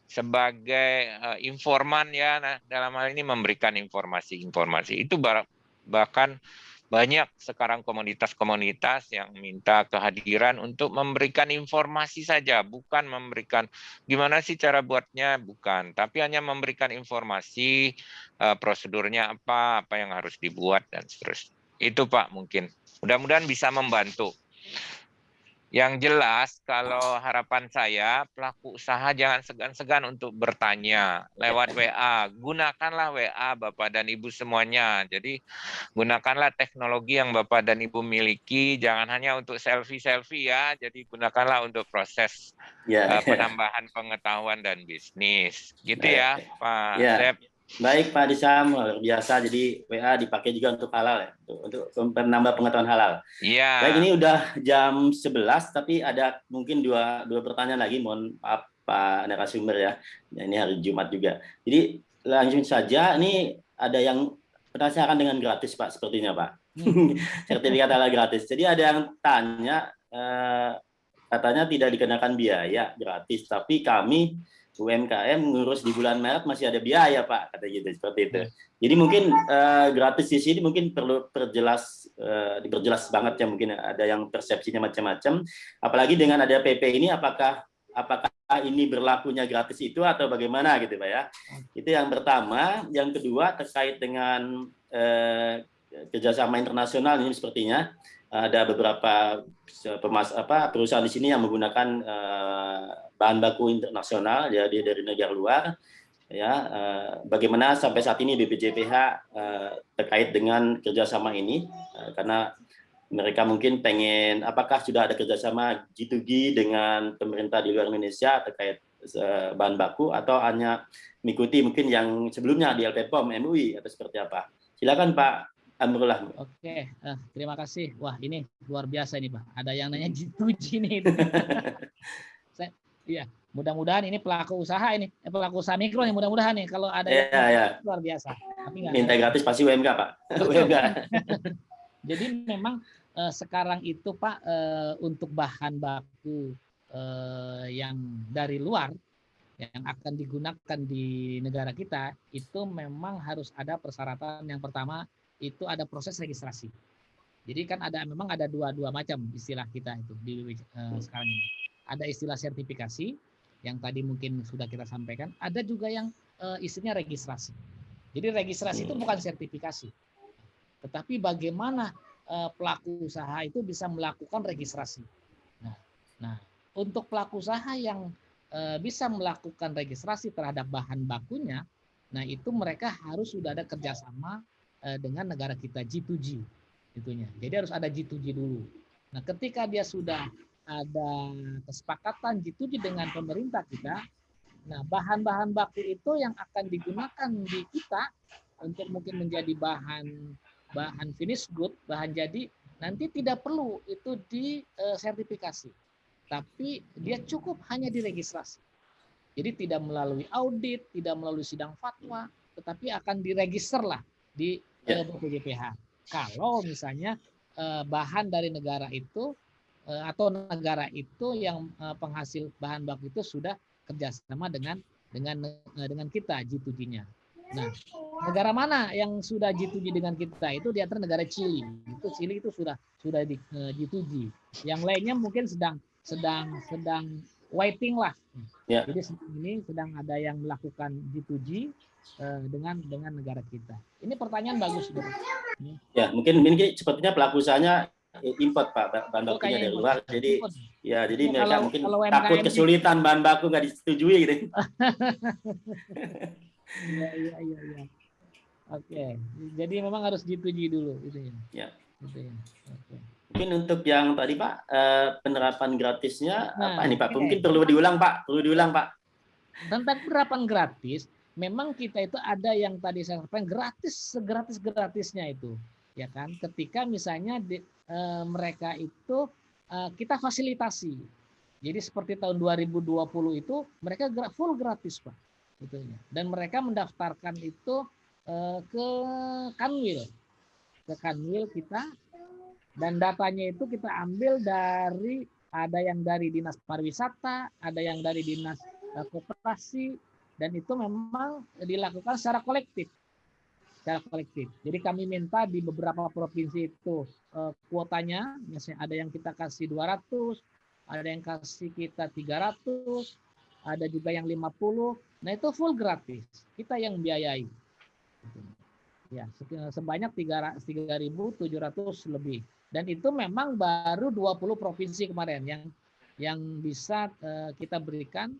sebagai informan ya. Nah, dalam hal ini memberikan informasi-informasi itu bahkan banyak sekarang komunitas-komunitas yang minta kehadiran untuk memberikan informasi saja, bukan memberikan gimana sih cara buatnya, bukan. Tapi hanya memberikan informasi, prosedurnya apa yang harus dibuat, dan seterusnya. Itu Pak mungkin. Mudah-mudahan bisa membantu. Yang jelas, kalau harapan saya, pelaku usaha jangan segan-segan untuk bertanya lewat WA. Gunakanlah WA Bapak dan Ibu semuanya. Jadi, gunakanlah teknologi yang Bapak dan Ibu miliki. Jangan hanya untuk selfie-selfie ya. Jadi, gunakanlah untuk proses penambahan pengetahuan dan bisnis. Gitu ya, Pak Zep. Baik Pak Disam, luar biasa. Jadi WA dipakai juga untuk halal ya, untuk menambah pengetahuan halal. Iya. Baik, ini udah jam 11, tapi ada mungkin dua pertanyaan lagi. Mohon maaf Pak narasumber ya. Ini hari Jumat juga. Jadi langsung saja, ini ada yang penasaran dengan gratis Pak, sepertinya Pak. Sertifikat halal gratis. Jadi ada yang tanya, katanya tidak dikenakan biaya gratis, tapi kami UMKM ngurus di bulan Maret masih ada biaya Pak, kata gitu, seperti itu. Jadi mungkin gratis di sini mungkin perlu diperjelas banget ya, mungkin ada yang persepsinya macam-macam. Apalagi dengan ada PP ini, apakah ini berlakunya gratis itu atau bagaimana gitu Pak ya. Itu yang pertama. Yang kedua terkait dengan kerjasama internasional, ini sepertinya ada beberapa perusahaan di sini yang menggunakan bahan baku internasional, jadi dari negara luar. Ya, bagaimana sampai saat ini BPJPH terkait dengan kerjasama ini, karena mereka mungkin pengen, apakah sudah ada kerjasama G2G dengan pemerintah di luar Indonesia terkait bahan baku, atau hanya mengikuti mungkin yang sebelumnya di LPPOM, MUI, atau seperti apa? Silakan Pak Amrullah. Oke, terima kasih. Wah, ini luar biasa ini Pak. Ada yang nanya G2G nih. Iya, mudah-mudahan ini pelaku usaha ini, pelaku usaha mikro nih, mudah-mudahan nih kalau ada yang luar biasa. Tapi minta gratis pasti UMK Pak. UMK. Jadi memang sekarang itu Pak, untuk bahan baku yang dari luar yang akan digunakan di negara kita itu memang harus ada persyaratan. Yang pertama itu ada proses registrasi. Jadi kan memang ada dua macam istilah kita itu di sekarang ini. Ada istilah sertifikasi yang tadi mungkin sudah kita sampaikan. Ada juga yang istilahnya registrasi. Jadi registrasi itu bukan sertifikasi, tetapi bagaimana pelaku usaha itu bisa melakukan registrasi. Nah, untuk pelaku usaha yang bisa melakukan registrasi terhadap bahan bakunya, nah itu mereka harus sudah ada kerjasama dengan negara kita G2G itunya. Jadi harus ada G2G dulu. Nah, ketika dia sudah ada kesepakatan G2G dengan pemerintah kita, nah bahan-bahan baku itu yang akan digunakan di kita untuk mungkin menjadi bahan finish good, bahan jadi, nanti tidak perlu itu di sertifikasi, tapi dia cukup hanya diregistrasi. Jadi tidak melalui audit, tidak melalui sidang fatwa, tetapi akan diregister lah di BPJPH. Kalau misalnya bahan dari negara itu atau negara itu yang penghasil bahan baku itu sudah kerjasama dengan kita G2G-nya. Nah, negara mana yang sudah G2G dengan kita itu di antara negara Chili. Chili itu sudah di G2G. Yang lainnya mungkin sedang waiting lah. Ya. Jadi ini sedang ada yang melakukan G2G dengan negara kita. Ini pertanyaan bagus. Ya, mungkin sepertinya pelaku usahanya import Pak, bahan bakunya dari luar. Jadi import. Ya, jadi mereka mungkin takut kesulitan bahan baku nggak disetujui gitu. Iya. Oke. Jadi memang harus G2G dulu gitu ya. Ya. Gitu ya. Oke. Mungkin untuk yang tadi Pak, penerapan gratisnya Nah, apa nih Pak? oke. Mungkin perlu diulang Pak, Tentang penerapan gratis, memang kita itu ada yang tadi saya sampaikan gratis, segratis-gratisnya itu, ya kan? Ketika misalnya mereka itu kita fasilitasi. Jadi seperti tahun 2020 itu mereka full gratis Pak, gitu ya. Dan mereka mendaftarkan itu ke Kanwil kita, dan datanya itu kita ambil dari ada yang dari dinas pariwisata, ada yang dari dinas koperasi, dan itu memang dilakukan secara kolektif. Jadi kami minta di beberapa provinsi itu kuotanya, misalnya ada yang kita kasih 200, ada yang kasih kita 300, ada juga yang 50. Nah itu full gratis, kita yang biayai. Ya, sebanyak 3.700 lebih. Dan itu memang baru 20 provinsi kemarin yang bisa kita berikan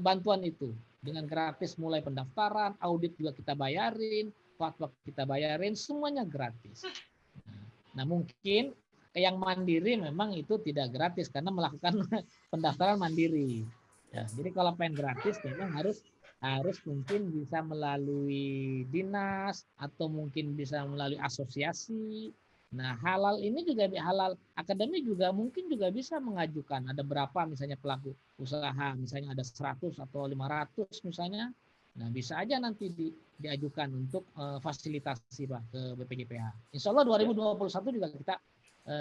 bantuan itu dengan gratis, mulai pendaftaran, audit juga kita bayarin, fatwa kita bayarin, semuanya gratis. Nah, mungkin yang mandiri memang itu tidak gratis karena melakukan pendaftaran mandiri. Ya, jadi kalau pengen gratis memang harus mungkin bisa melalui dinas atau mungkin bisa melalui asosiasi. Nah, halal ini juga halal akademi juga mungkin juga bisa mengajukan. Ada berapa misalnya pelaku usaha, misalnya ada 100 atau 500 misalnya. Nah, bisa aja nanti diajukan untuk fasilitasi Pak ke BPJPH. Insya Allah 2021 juga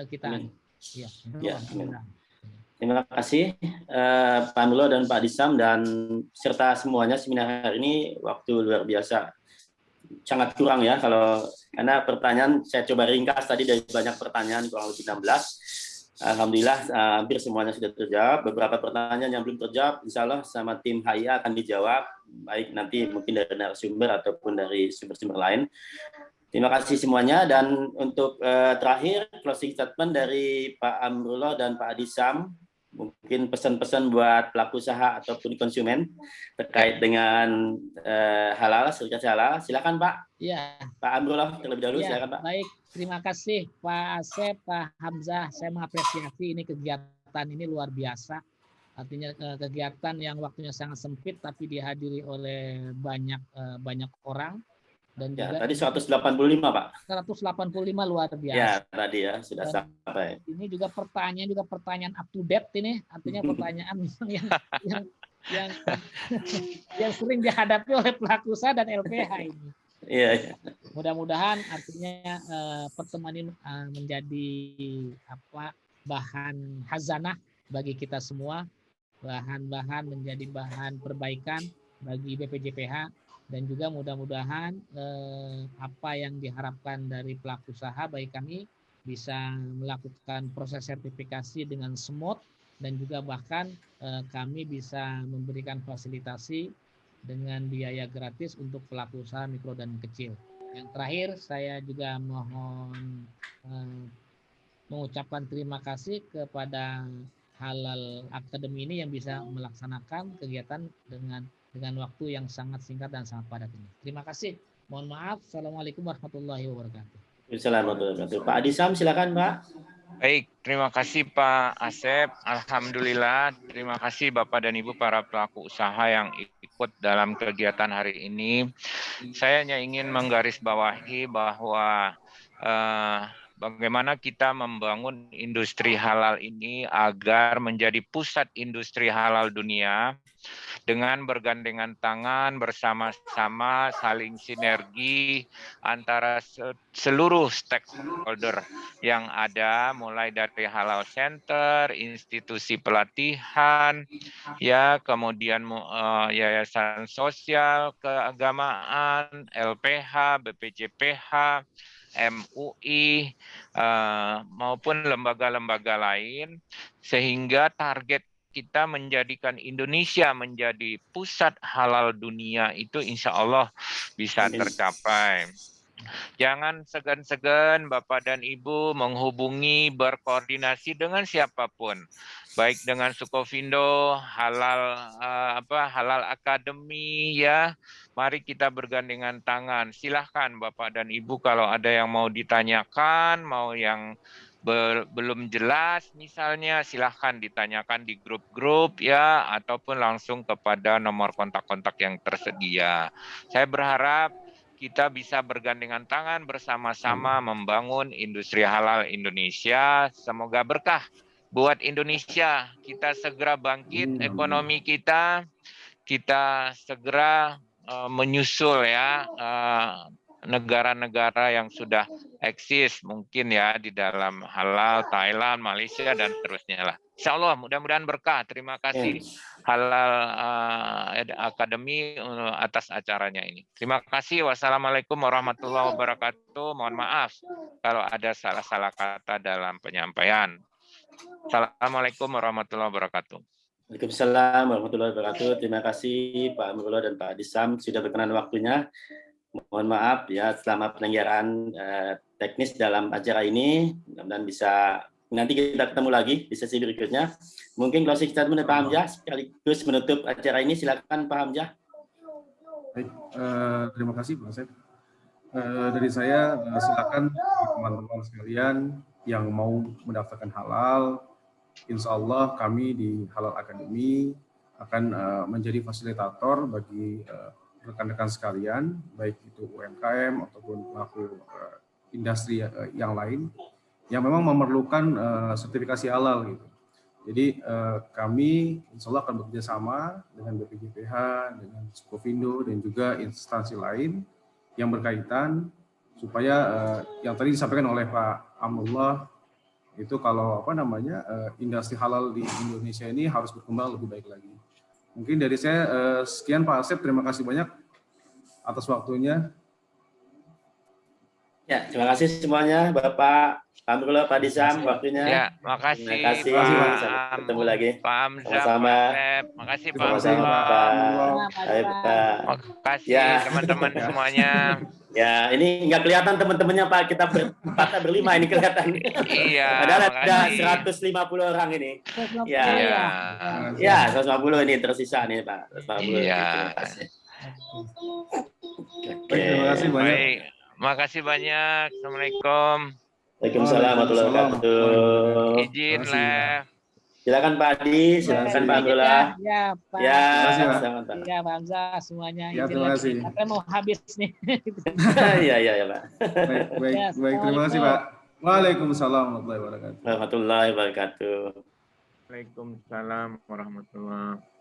kita ya. Terima kasih Pak Amrullah dan Pak Adisam dan serta semuanya. Seminar hari ini waktu luar biasa, sangat kurang ya karena pertanyaan saya coba ringkas tadi dari banyak pertanyaan kurang lebih 16. Alhamdulillah hampir semuanya sudah terjawab. Beberapa pertanyaan yang belum terjawab insya Allah sama tim HIA akan dijawab, baik nanti mungkin dari narasumber ataupun dari sumber-sumber lain. Terima kasih semuanya, dan untuk terakhir closing statement dari Pak Amrullah dan Pak Adisam, mungkin pesan-pesan buat pelaku usaha ataupun konsumen terkait dengan halal, sertifikasi halal. Silakan Pak. Ya. Pak Amrullah terlebih dahulu, ya, silakan Pak. Baik, terima kasih Pak Asep, Pak Hamzah. Saya mengapresiasi ini kegiatan ini luar biasa. Artinya kegiatan yang waktunya sangat sempit tapi dihadiri oleh banyak orang. Dan ya, juga tadi 185 Pak. 185 luar biasa. Ya, tadi ya sudah sampai. Ini juga pertanyaan up to date ini, artinya pertanyaan yang sering dihadapi oleh pelaku usaha dan LPH ini. Iya. Mudah-mudahan artinya pertemuan ini menjadi bahan hazanah bagi kita semua, bahan-bahan menjadi bahan perbaikan bagi BPJPH. Dan juga mudah-mudahan apa yang diharapkan dari pelaku usaha baik kami bisa melakukan proses sertifikasi dengan smooth, dan juga bahkan kami bisa memberikan fasilitasi dengan biaya gratis untuk pelaku usaha mikro dan kecil. Yang terakhir saya juga mohon mengucapkan terima kasih kepada Halal Academy ini yang bisa melaksanakan kegiatan dengan waktu yang sangat singkat dan sangat padat ini. Terima kasih. Mohon maaf. Assalamualaikum warahmatullahi wabarakatuh. Assalamualaikum. Pak Adisam, silakan Pak. Baik, terima kasih Pak Asep. Alhamdulillah, terima kasih Bapak dan Ibu para pelaku usaha yang ikut dalam kegiatan hari ini. Saya hanya ingin menggarisbawahi bahwa bagaimana kita membangun industri halal ini agar menjadi pusat industri halal dunia dengan bergandengan tangan bersama-sama, saling sinergi antara seluruh stakeholder yang ada, mulai dari halal center, institusi pelatihan, ya, kemudian yayasan sosial, keagamaan, LPH, BPJPH, MUI, maupun lembaga-lembaga lain, sehingga target kita menjadikan Indonesia menjadi pusat halal dunia itu insya Allah bisa tercapai. Jangan segan-segan Bapak dan Ibu menghubungi, berkoordinasi dengan siapapun, baik dengan Sukovindo, Halal Academy ya. Mari kita bergandengan tangan. Silahkan Bapak dan Ibu kalau ada yang mau ditanyakan, mau yang belum jelas misalnya, silahkan ditanyakan di grup-grup ya, ataupun langsung kepada nomor kontak-kontak yang tersedia. Saya berharap kita bisa bergandengan tangan bersama-sama membangun industri halal Indonesia. Semoga berkah buat Indonesia. Kita segera bangkit ekonomi kita segera menyusul ya negara-negara yang sudah eksis mungkin ya di dalam halal, Thailand, Malaysia dan seterusnya lah. Insya Allah mudah-mudahan berkah. Terima kasih Halal Academy atas acaranya ini. Terima kasih. Wassalamualaikum warahmatullahi wabarakatuh. Mohon maaf kalau ada salah-salah kata dalam penyampaian. Assalamualaikum warahmatullahi wabarakatuh. Waalaikumsalam warahmatullahi wabarakatuh. Terima kasih Pak Amrullah dan Pak Adisam sudah berkenan waktunya. Mohon maaf ya selama penyelenggaraan teknis dalam acara ini. Mudah-mudahan bisa nanti kita ketemu lagi di sesi berikutnya. Mungkin closing statement Pak Hamzah sekaligus menutup acara ini. Silakan Pak Hamzah. Baik, terima kasih Pak Asep. Dari saya silakan teman-teman sekalian yang mau mendaftarkan halal, insya Allah kami di Halal Academy akan menjadi fasilitator bagi rekan-rekan sekalian, baik itu UMKM ataupun pelaku industri yang lain yang memang memerlukan sertifikasi halal gitu. Jadi kami insya Allah akan bekerja sama dengan BPJPH, dengan Sukovindo dan juga instansi lain yang berkaitan supaya yang tadi disampaikan oleh Pak Amrullah itu kalau industri halal di Indonesia ini harus berkembang lebih baik lagi. Mungkin dari saya sekian Pak Asep, terima kasih banyak atas waktunya. Ya, terima kasih semuanya Bapak Amrullah, Pak Adisam waktunya. Ya, makasih. Terima kasih. Pak Ketemu lagi. Pak Hamzah, Sama-sama. Pak Asep. Makasih Pak Sama-sama Amrullah. Pak. Makasih Ya. teman-teman semuanya. Ya, ini nggak kelihatan teman-temannya Pak. Kita berlima ini kelihatan. Iya. Padahal ada makasih. 150 orang ini. Ya, Iya. ya 150 ini tersisa nih Pak. 150. Iya. Terima kasih. Oke. Terima kasih banyak. Baik. Makasih banyak. Assalamualaikum. Waalaikumsalam warahmatullahi wabarakatuh. Izin live. Silakan Pak Adi, silakan Pak Abdullah. Ya, Pak. Ya, Terima kasih, Pak. silakan Pak. Ya, Pak Hamzah semuanya. Ya, izin terima lagi. kasih. Katanya mau habis nih. Iya, iya, Pak. Baik, Ya, terima kasih Pak. Waalaikumsalam warahmatullahi wabarakatuh. Warahmatullahi wabarakatuh. Waalaikumsalam warahmatullahi wabarakatuh.